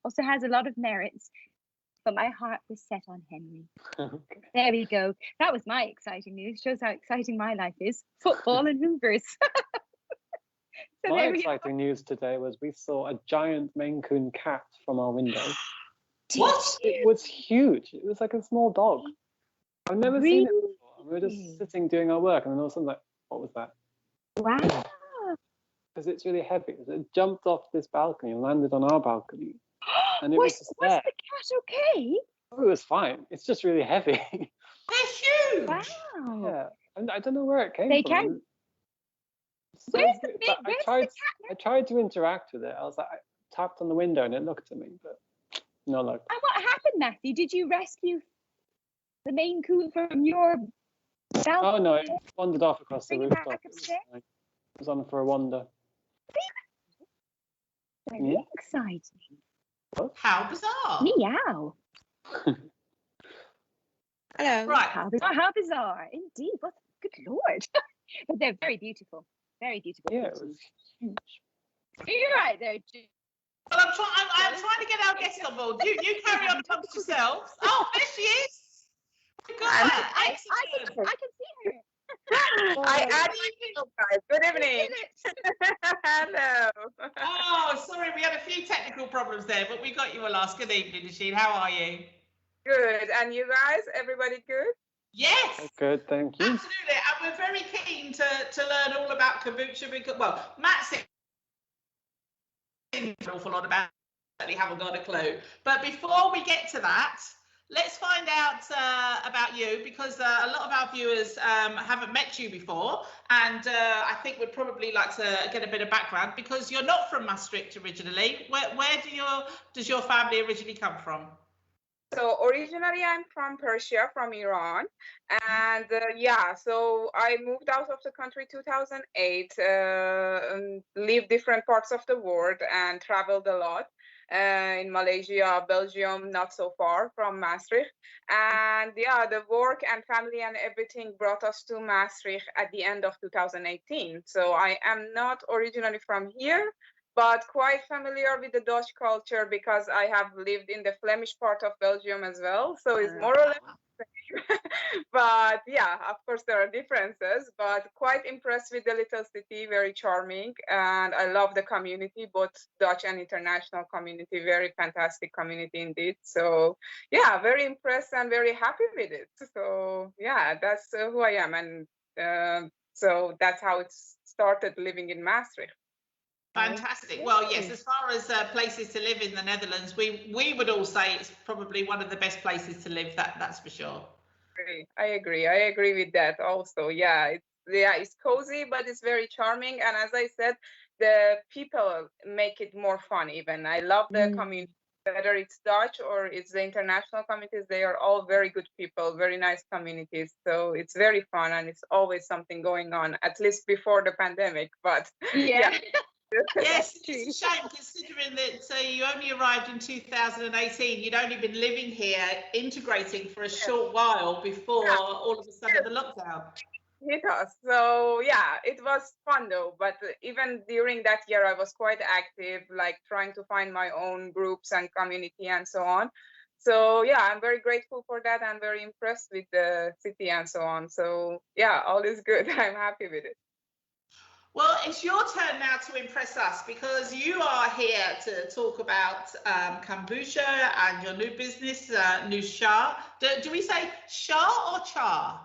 also has a lot of merits, but my heart was set on Henry. Okay. There we go. That was my exciting news. Shows how exciting my life is. Football and Hoovers. So My there we go. exciting news today was we saw a giant Maine Coon cat from our window. What? It was huge. It was like a small dog. I've never seen it before. And we were just sitting doing our work, and then all of a sudden, like, what was that? Wow. Because it's really heavy. So it jumped off this balcony and landed on our balcony. And it was Was just the there. cat okay? Oh, it was fine. It's just really heavy. They're huge. Wow. Yeah. And I don't know where it came They from. can. So Where's the weird. big? But Where's the cat? I tried to interact with it. I was like, I tapped on the window and it looked at me, but no luck. And what happened, Matthew? Did you rescue the Maine Coon from your balcony? Oh no, it wandered off across the Bring it back rooftop. It was upstairs? fine. It was on for a wander. Very Yeah. exciting. How bizarre. Meow. Hello. Right. How bizarre. Indeed. What? Good Lord. But they're very beautiful. Very beautiful. Yeah, it was huge. You're right there, Jude. Well, I'm trying to get our guests on board. You carry on amongst yourselves. Oh, there she is. We've got her. Excellent. I can see her. I added you guys. Good evening. Hello. Oh, sorry, we had a few technical problems there, but we got you, Alas. Good evening, Noushin. How are you? Good. And you guys, everybody good? Yes. Oh, good, thank you. Absolutely, and we're very keen to learn all about kombucha because, well, Matt's an awful lot about it, we haven't got a clue. But before we get to that, let's find out about you because a lot of our viewers haven't met you before, and I think we'd probably like to get a bit of background because you're not from Maastricht originally. Where does your family originally come from? So originally I'm from Persia, from Iran. And yeah, so I moved out of the country 2008, and lived different parts of the world and traveled a lot. In Malaysia, Belgium, not so far from Maastricht. And yeah, the work and family and everything brought us to Maastricht at the end of 2018. So I am not originally from here, but quite familiar with the Dutch culture because I have lived in the Flemish part of Belgium as well. So it's more or less the same. But yeah, of course there are differences, but quite impressed with the little city, very charming. And I love the community, both Dutch and international community, very fantastic community indeed. So yeah, very impressed and very happy with it. So yeah, that's who I am. And so that's how it started living in Maastricht. Fantastic. Well, yes, as far as places to live in the Netherlands, we would all say it's probably one of the best places to live. That's for sure. I agree with that also. Yeah, it's cozy, but it's very charming. And as I said, the people make it more fun even. I love the community, whether it's Dutch or it's the international communities, they are all very good people, very nice communities. So it's very fun and it's always something going on, at least before the pandemic. But yeah. Yes, it's a shame considering that you only arrived in 2018. You'd only been living here, integrating for a short while before all of a sudden the lockdown hit us. So yeah, it was fun though. But even during that year, I was quite active, like trying to find my own groups and community and so on. So yeah, I'm very grateful for that. I'm very impressed with the city and so on. So yeah, all is good. I'm happy with it. Well, it's your turn now to impress us because you are here to talk about kombucha and your new business, Noush Cha. Do we say Cha or Cha?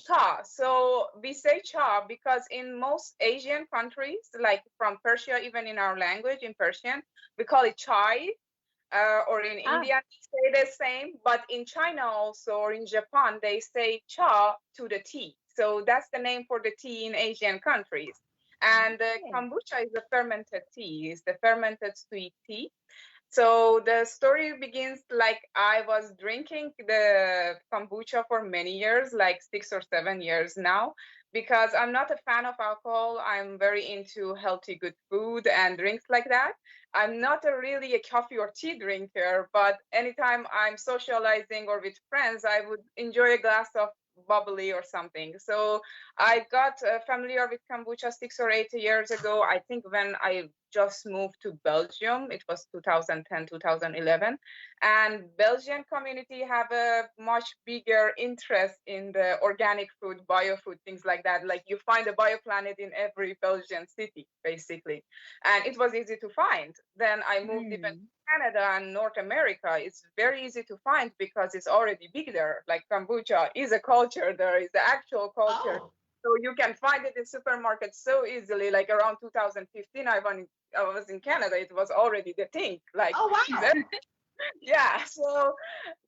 Cha. So we say Cha because in most Asian countries, like from Persia, even in our language, in Persian, we call it chai. Or in India, they say the same. But in China also, or in Japan, they say cha to the tea. So that's the name for the tea in Asian countries. And kombucha is the fermented tea, is the fermented sweet tea. So the story begins like I was drinking the kombucha for many years, like 6 or 7 years now. because I'm not a fan of alcohol. I'm very into healthy, good food and drinks like that. I'm not really a coffee or tea drinker, but anytime I'm socializing or with friends, I would enjoy a glass of bubbly or something. So I got familiar with kombucha 6 or 8 years ago. I think when I just moved to Belgium, it was 2010, 2011. And Belgian community have a much bigger interest in the organic food, biofood, things like that. Like you find a bioplanet in every Belgian city, basically. And it was easy to find. Then I moved even to Canada and North America. It's very easy to find because it's already big there. Like kombucha is a culture, there is the actual culture. Oh. So you can find it in supermarkets so easily. Like around 2015, I was in Canada, it was already the thing. Like, Oh, wow. yeah. So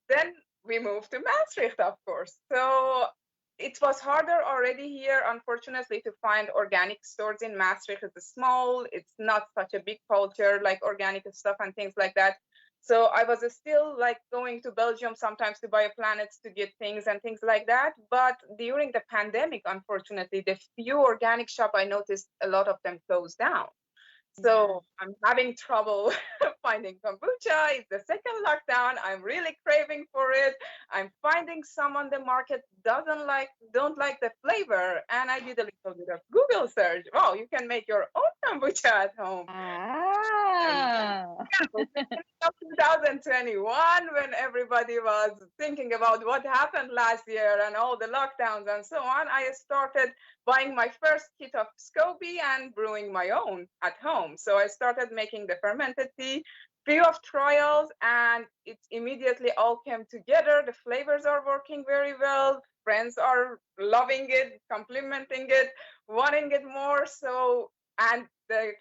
then we moved to Maastricht, of course. So it was harder already here, unfortunately, to find organic stores in Maastricht. It's small, it's not such a big culture like organic stuff and things like that. So I was still like going to Belgium sometimes to bioplanets to get things and things like that. But during the pandemic, unfortunately, the few organic shop I noticed a lot of them closed down. So I'm having trouble finding kombucha. It's the second lockdown. I'm really craving for it. I'm finding some on the market don't like the flavor. And I did a little bit of Google search. Oh, you can make your own kombucha at home. Ah. 2021, when everybody was thinking about what happened last year and all the lockdowns and so on, I started buying my first kit of scoby and brewing my own at home. So I started making the fermented tea, few of trials, and it immediately all came together. The flavors are working very well. Friends are loving it, complimenting it, wanting it more. So, and the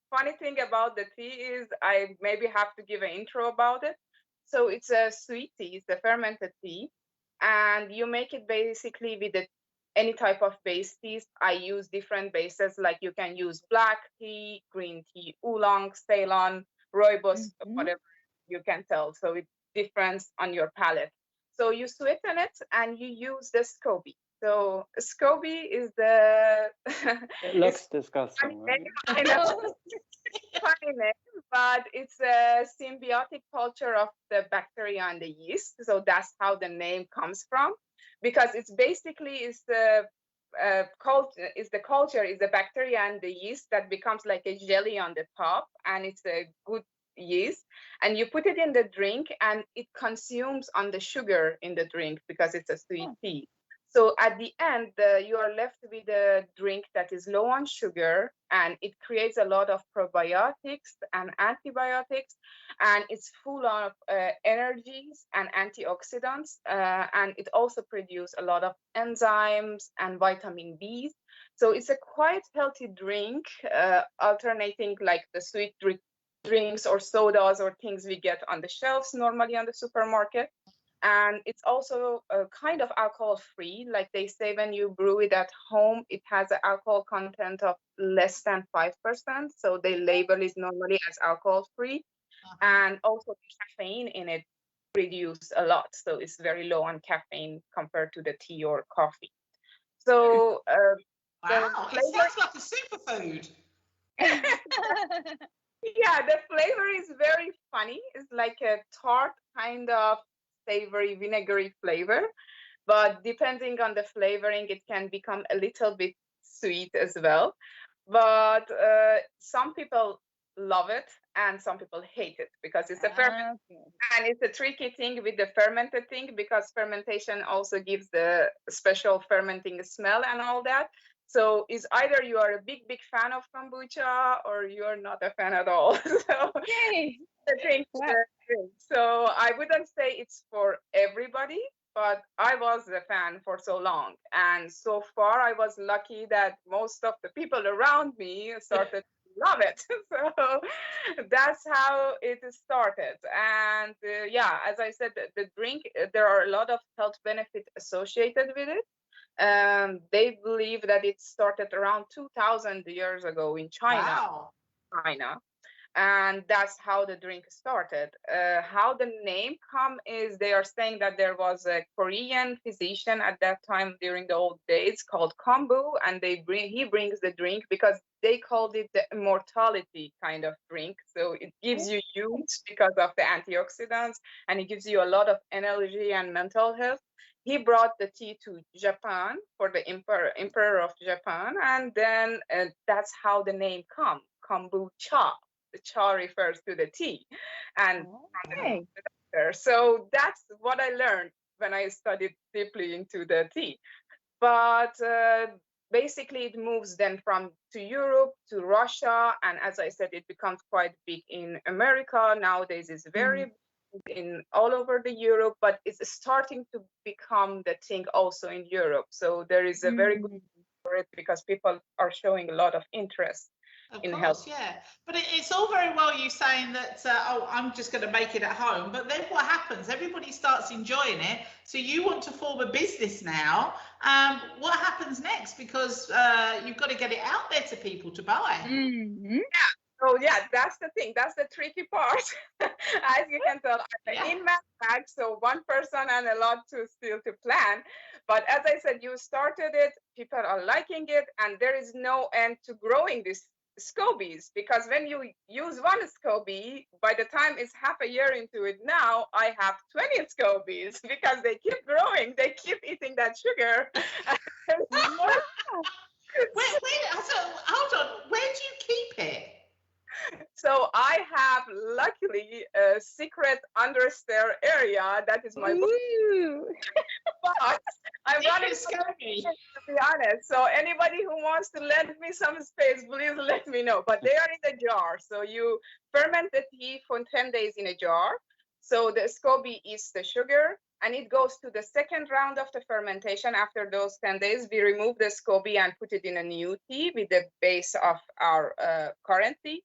funny thing about the tea is I maybe have to give an intro about it. So it's a sweet tea, it's a fermented tea, and you make it basically with any type of base teas. I use different bases, like you can use black tea, green tea, oolong, Ceylon, rooibos, whatever you can tell. So it differs on your palate. So you sweeten it and you use the SCOBY. So SCOBY is the It looks disgusting, right? I know. Funny name, but it's a symbiotic culture of the bacteria and the yeast. So that's how the name comes from, because it's basically is the culture is the bacteria and the yeast that becomes like a jelly on the top, and it's a good yeast, and you put it in the drink and it consumes on the sugar in the drink because it's a sweet tea. So at the end, you are left with a drink that is low on sugar, and it creates a lot of probiotics and antibiotics, and it's full of energies and antioxidants, and it also produces a lot of enzymes and vitamin B. So it's a quite healthy drink, alternating like the sweet drinks or sodas or things we get on the shelves normally on the supermarket. And it's also a kind of alcohol free. Like they say, when you brew it at home, it has an alcohol content of less than 5%. So they label it normally as alcohol free. And also the caffeine in it reduced a lot. So it's very low on caffeine compared to the tea or coffee. So wow, it sounds like a superfood. Yeah, the flavor is very funny. It's like a tart kind of savory, vinegary flavor, but depending on the flavoring, it can become a little bit sweet as well. But some people love it and some people hate it because it's a ferment, and it's a tricky thing with the fermented thing, because fermentation also gives the special fermenting smell and all that. So it's either you are a big fan of kombucha or you're not a fan at all. So Yay. So I wouldn't say it's for everybody, but I was a fan for so long. And so far I was lucky that most of the people around me started to love it. So that's how it started. And yeah, as I said, the drink, there are a lot of health benefits associated with it. They believe that it started around 2000 years ago in China. Wow. China. And that's how the drink started. How the name come is they are saying that there was a Korean physician at that time during the old days called Kombu, and he brings the drink because they called it the immortality kind of drink. So it gives you youth because of the antioxidants, and it gives you a lot of energy and mental health. He brought the tea to Japan for the emperor of Japan, and then that's how the name come, Kombucha. The cha refers to the tea, and so that's what I learned when I studied deeply into the tea. But basically, it moves then to Europe, to Russia, and as I said, it becomes quite big in America. Nowadays, it's very big in all over the Europe, but it's starting to become the thing also in Europe. So there is a very good for it because people are showing a lot of interest. Of course, yeah. But it's all very well you saying that, oh, I'm just going to make it at home. But then what happens? Everybody starts enjoying it. So you want to form a business now. What happens next? Because you've got to get it out there to people to buy. Yeah. So yeah, that's the thing. That's the tricky part. As you can tell, I'm in my bag, so one person and a lot to still to plan. But as I said, you started it, people are liking it, and there is no end to growing this scobies, because when you use one scoby, by the time it's half a year into it now, I have 20 scobies because they keep growing, they keep eating that sugar. Hold on, where do you keep it? So I have luckily a secret understair area that is my but I'm running scoby, to be honest. So anybody who wants to lend me some space, please let me know. But they are in a jar. So you ferment the tea for 10 days in a jar. So the scoby is the sugar, and it goes to the second round of the fermentation. After those 10 days, we remove the scoby and put it in a new tea with the base of our current tea.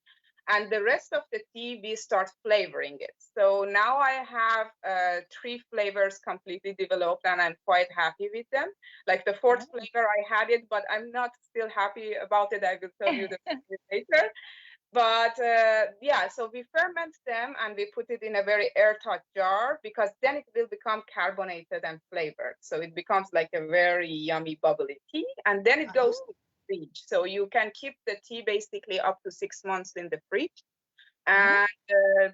And the rest of the tea, we start flavoring it. So now I have 3 flavors completely developed, and I'm quite happy with them. Like the 4th flavor, I had it, but I'm not still happy about it. I will tell you the later. But yeah, so we ferment them and we put it in a very airtight jar, because then it will become carbonated and flavored. So it becomes like a very yummy, bubbly tea. And then it goes to fridge. So you can keep the tea basically up to 6 months in the fridge. And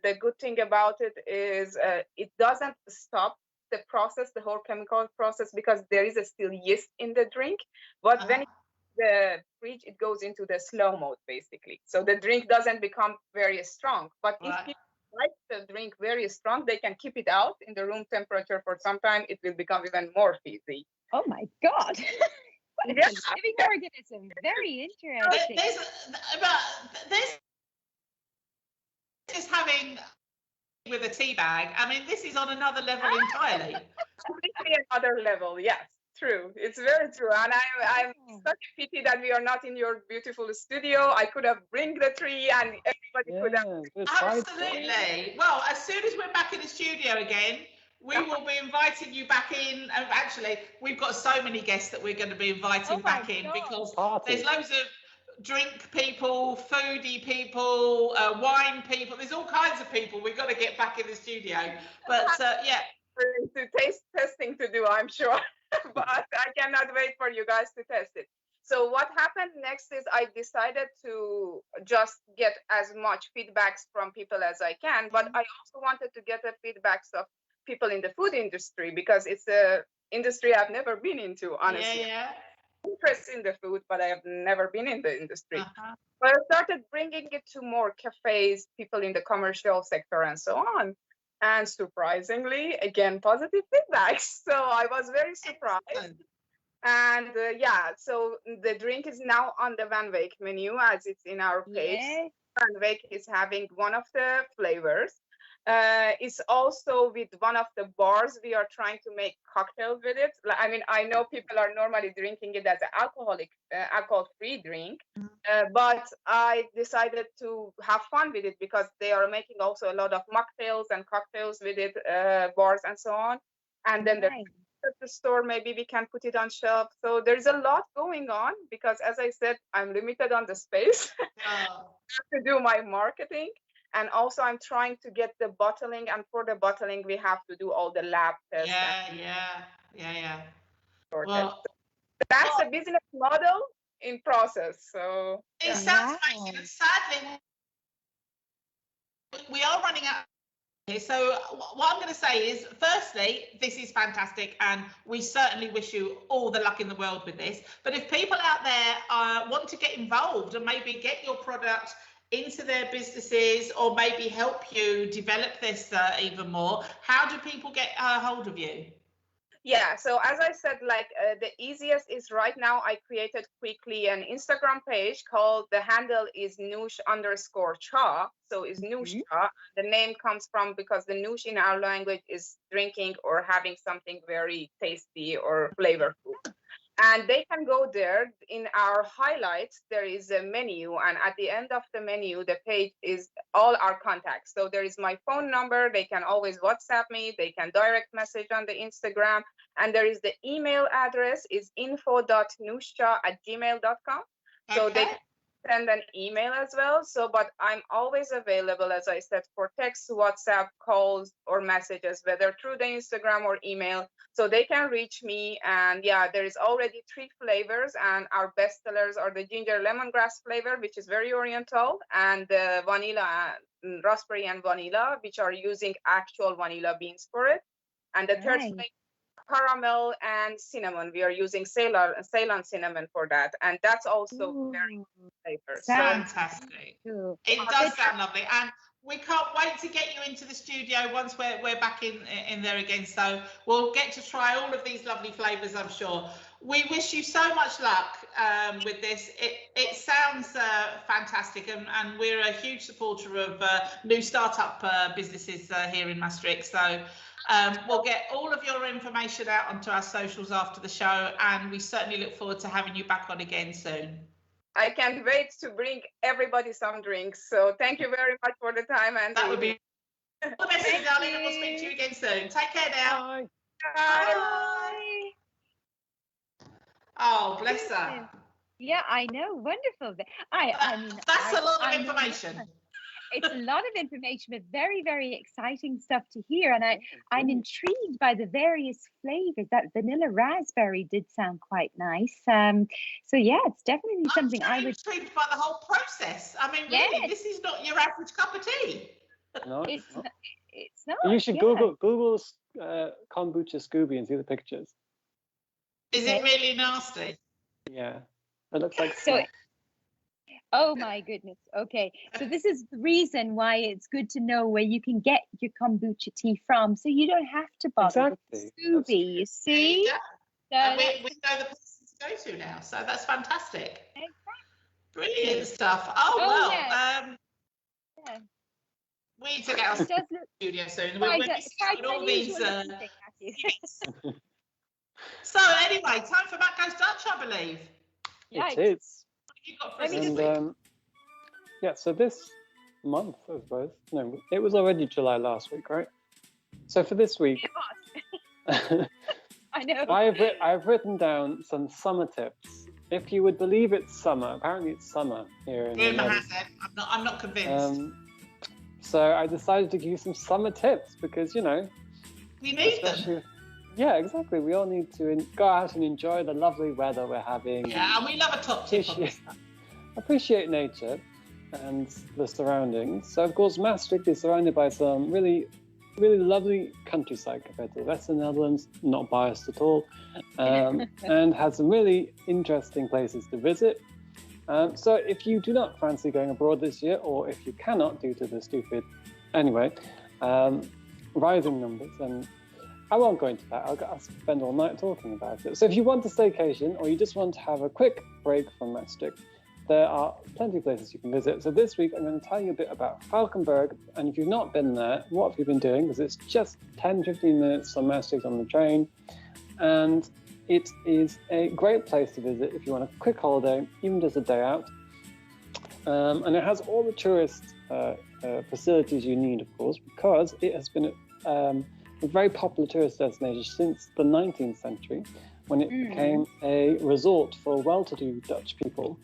the good thing about it is it doesn't stop the process, the whole chemical process, because there is still yeast in the drink. But when the fridge, it goes into the slow mode basically. So the drink doesn't become very strong. But if people like the drink very strong, they can keep it out in the room temperature for some time. It will become even more fizzy. Oh my God. What a living organism. Very interesting. This is having with a tea bag. I mean, this is on another level entirely. Completely another level, yes. True. It's very true. And I'm such a pity that we are not in your beautiful studio. I could have bring the tree and everybody could have. Absolutely. Well, as soon as we're back in the studio again, we will be inviting you back in. Actually, we've got so many guests that we're going to be inviting back in, because there's loads of drink people, foodie people, wine people. There's all kinds of people we've got to get back in the studio. But yeah. Taste testing to do, I'm sure. But I cannot wait for you guys to test it. So what happened next is I decided to just get as much feedbacks from people as I can, but I also wanted to get the feedbacks of people in the food industry, because it's a industry I've never been into, honestly. Interest in the food, but I have never been in the industry. But I started bringing it to more cafes, people in the commercial sector, and so on. And surprisingly, again, positive feedbacks. So I was very surprised. And yeah, so the drink is now on the Van Wyk menu, as it's in our page. Van Wyk is having one of the flavors. It's also with one of the bars. We are trying to make cocktails with it. I mean, I know people are normally drinking it as an alcohol-free drink, but I decided to have fun with it, because they are making also a lot of mocktails and cocktails with it, bars and so on. And then at the store, maybe we can put it on shelf. So there's a lot going on, because as I said, I'm limited on the space. have to do my marketing. And also I'm trying to get the bottling. And for the bottling, we have to do all the lab tests. Yeah. Well, that's a business model in process. So it sounds amazing. And sadly, we are running out. So what I'm going to say is, firstly, this is fantastic, and we certainly wish you all the luck in the world with this. But if people out there want to get involved and maybe get your product into their businesses, or maybe help you develop this even more, how do people get a hold of you? Yeah, so as I said, like the easiest is right now I created quickly an Instagram page called, the handle is Noush_Cha. So it's Noush Cha. The name comes from, because the Noush in our language is drinking or having something very tasty or flavorful. And they can go there. In our highlights, there is a menu, and at the end of the menu, the page is all our contacts. So there is my phone number. They can always WhatsApp me. They can direct message on the Instagram. And there is the email address is info.noushcha@gmail.com. So they can send an email as well. So, but I'm always available, as I said, for text, WhatsApp, calls, or messages, whether through the Instagram or email. So they can reach me. And yeah, there is already 3 flavors, and our best sellers are the ginger lemongrass flavor, which is very oriental, and the vanilla, raspberry and vanilla, which are using actual vanilla beans for it. And the third flavor, caramel and cinnamon. We are using Ceylon cinnamon for that, and that's also very good flavor. Fantastic. It does sound lovely, and we can't wait to get you into the studio once we're back in there again. So we'll get to try all of these lovely flavors, I'm sure. We wish you so much luck with this. It sounds fantastic, and we're a huge supporter of new startup businesses here in Maastricht. So we'll get all of your information out onto our socials after the show, and we certainly look forward to having you back on again soon. I can't wait to bring everybody some drinks. So thank you very much for the time. And that would be all the best, darling, and we'll speak to you again soon. Take care now. Bye. Bye. Oh, bless her. Yeah, I know. Wonderful. I mean, that's a lot of information. It's a lot of information, but very, very exciting stuff to hear. And I'm intrigued by the various flavors. That vanilla raspberry did sound quite nice. So yeah, it's definitely something I would. I'm intrigued by the whole process. I mean, really, this is not your average cup of tea. No, it's not. You should Google kombucha scoby and see the pictures. Is it really nasty? Yeah, it looks like so. Oh my goodness. Okay. So this is the reason why it's good to know where you can get your kombucha tea from. So you don't have to bother with scoby, you see? Yeah. So we know the places to go to now. So that's fantastic. Exactly. Brilliant stuff. We need to get our studio soon. We're missing out all these. So anyway, time for Matt Goes Dutch, I believe. It is. You got for us this week? Yeah, so this month, I suppose. No, it was already July last week, right? So for this week, I know. I've written down some summer tips. If you would believe it's summer, apparently it's summer here in Rumour has it. I'm not convinced. So I decided to give you some summer tips because, you know, we need them. Yeah, exactly. We all need to go out and enjoy the lovely weather we're having. Yeah, and we love a top tip. Appreciate nature and the surroundings. So, of course, Maastricht is surrounded by some really, really lovely countryside compared to the rest of the Netherlands, not biased at all, and has some really interesting places to visit. So if you do not fancy going abroad this year, or if you cannot due to the stupid, rising numbers, and I won't go into that. I'll spend all night talking about it. So if you want a staycation or you just want to have a quick break from Maastricht, there are plenty of places you can visit. So this week I'm going to tell you a bit about Valkenburg. And if you've not been there, what have you been doing? Because it's just 10-15 minutes from Maastricht on the train. And it is a great place to visit if you want a quick holiday, even just a day out. And it has all the tourist facilities you need, of course, because it has been a very popular tourist destination since the 19th century, when it became a resort for well-to-do Dutch people,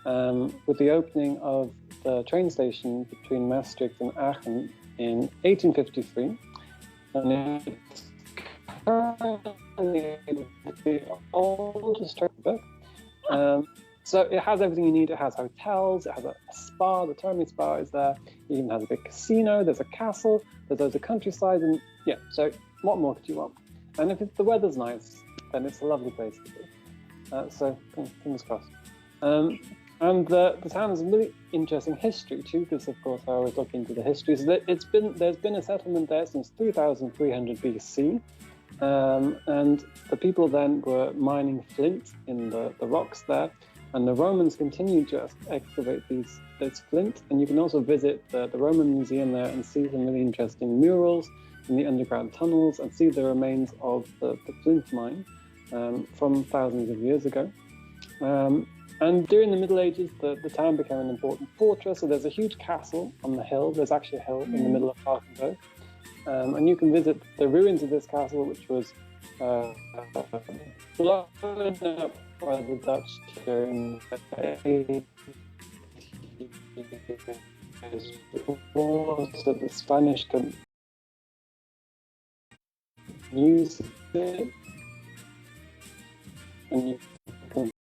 with the opening of the train station between Maastricht and Aachen in 1853, and it's currently the oldest train book. So it has everything you need. It has hotels, it has a spa, the TME spa is there. It even has a big casino, there's a castle, there's loads of countryside, and yeah, so what more could you want? And if the weather's nice, then it's a lovely place to be. So fingers crossed. And the town has a really interesting history too, because of course I always look into the history. So there's been a settlement there since 3300 BC. And the people then were mining flint in the rocks there, and the Romans continued to excavate this flint. And you can also visit the Roman Museum there and see some really interesting murals in the underground tunnels and see the remains of the flint mine from thousands of years ago. And during the Middle Ages, the town became an important fortress. So there's a huge castle on the hill. There's actually a hill in the middle of Valkenburg. And you can visit the ruins of this castle, which was blown up by the Dutch during the 80s war, so the Spanish couldn't use it. And you can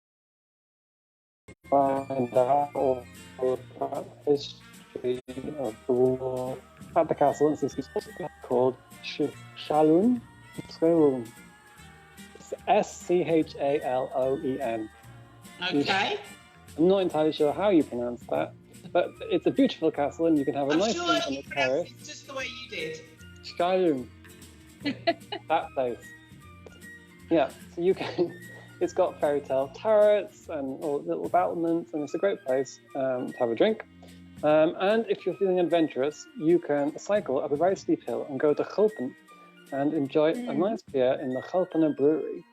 find out all about history of the war at the castle. It's this called Schaloen. It's Schaloen. Okay. I'm not entirely sure how you pronounce that, but it's a beautiful castle, and you can have a nice sure drink on you the pronounced terrace. it just the way you did. Schaloen. That place. Yeah, so you can. It's got fairy tale turrets and all little battlements, and it's a great place to have a drink. And if you're feeling adventurous, you can cycle up a very steep hill and go to Gulpen and enjoy a nice beer in the Gulpener brewery.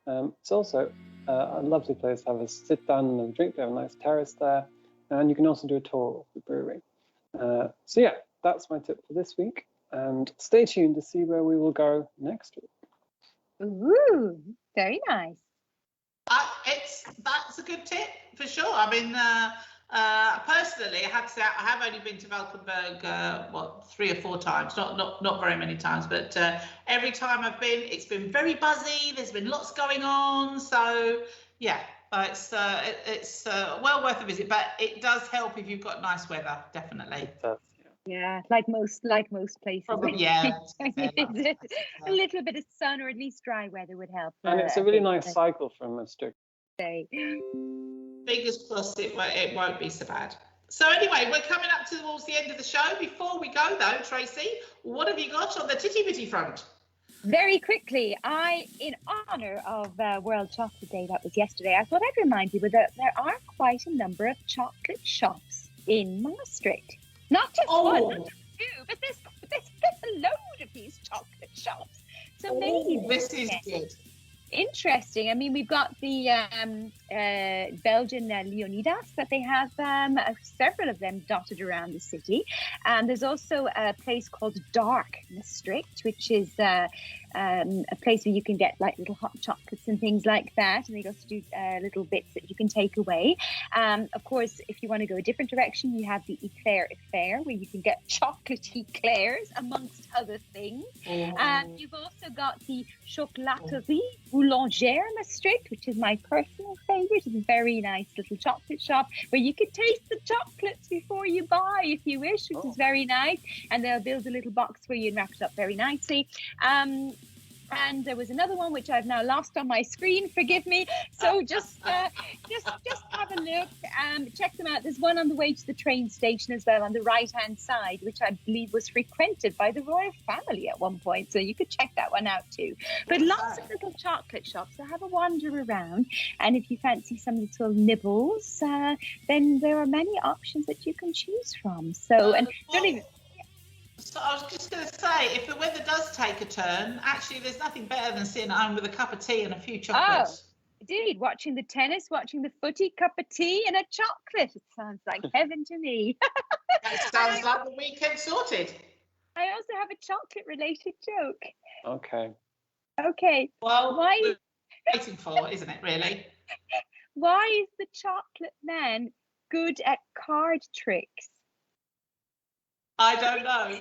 It's also a lovely place to have a sit down and a drink. They have a nice terrace there, and you can also do a tour of the brewery. So yeah, that's my tip for this week, and stay tuned to see where we will go next week. Ooh, very nice. That's a good tip for sure. I mean, personally, I have to say I have only been to Valkenburg 3 or 4 times, not very many times, but every time I've been, it's been very buzzy. There's been lots going on, so yeah, it's well worth a visit. But it does help if you've got nice weather, definitely. It does, Yeah, like most places. Probably, yeah. Visit, a little bit of sun or at least dry weather would help. and it's a really nice cycle from Maastricht. Fingers crossed it won't be so bad. So anyway, we're coming up towards the end of the show. Before we go though, Tracy, what have you got on the titty bitty front? Very quickly, in honour of World Chocolate Day, that was yesterday, I thought I'd remind you that there are quite a number of chocolate shops in Maastricht. Not just one, not just 2, but there's a load of these chocolate shops. So maybe this is good. Interesting. I mean, we've got the Belgian Leonidas, but they have several of them dotted around the city. And there's also a place called Dark Maastricht, which is a place where you can get like little hot chocolates and things like that. And they also do little bits that you can take away. Of course, if you want to go a different direction, you have the Eclair Affair, where you can get chocolate eclairs, amongst other things. You've also got the Chocolaterie Boulangère Maastricht, which is my personal favourite. It's a very nice little chocolate shop where you can taste the chocolates before you buy, if you wish, which is very nice. And they'll build a little box for you and wrap it up very nicely. And there was another one which I've now lost on my screen. Forgive me. So just have a look. Check them out. There's one on the way to the train station as well on the right-hand side, which I believe was frequented by the royal family at one point. So you could check that one out too. But lots of little chocolate shops. So have a wander around. And if you fancy some little nibbles, then there are many options that you can choose from. So and don't even. So I was just going to say, if the weather does take a turn, actually, there's nothing better than sitting at home with a cup of tea and a few chocolates. Oh, indeed. Watching the tennis, watching the footy, cup of tea and a chocolate. It sounds like heaven to me. That sounds like the weekend sorted. I also have a chocolate-related joke. Okay. Well, why we're waiting for, isn't it, really? Why is the chocolate man good at card tricks? I don't know.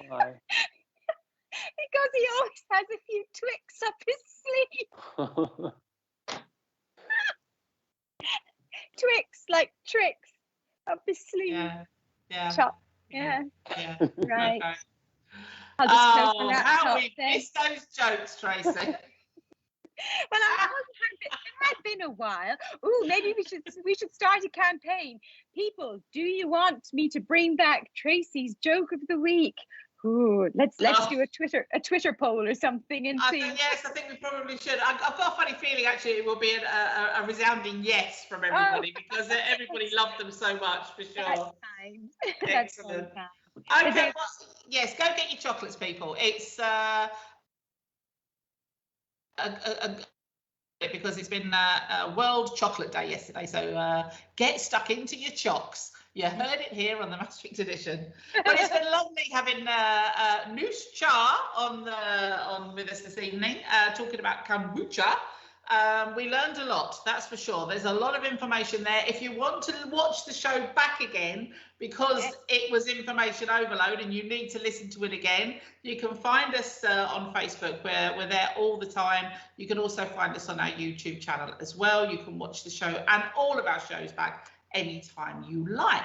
Why? Because he always has a few tricks up his sleeve. Tricks, like tricks up his sleeve. Yeah. Yeah. Choc. Yeah. Yeah. Right. Okay. I'll just close my Oh, laptop how we then. missed those jokes, Tracy. Well, it had been a while. Ooh, maybe we should start a campaign. People, do you want me to bring back Tracy's joke of the week? Ooh, let's do a Twitter poll or something and see. Yes, I think we probably should. I've got a funny feeling actually it will be a resounding yes from everybody because everybody loved them so much for sure. That's fine. Excellent. That's Okay, well, yes, go get your chocolates, people. It's because it's been World Chocolate Day yesterday, so get stuck into your chocs. You heard it here on the Maastricht edition. But it's been lovely having Noush Cha on with us this evening, talking about kombucha. We learned a lot, that's for sure. There's a lot of information there. If you want to watch the show back again, because it was information overload and you need to listen to it again, you can find us on Facebook, where we're there all the time. You can also find us on our YouTube channel as well. You can watch the show and all of our shows back anytime you like.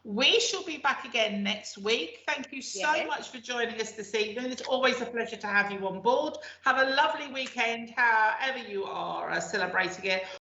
We shall be back again next week. Thank you so much for joining us this evening. It's always a pleasure to have you on board. Have a lovely weekend, however you are celebrating it.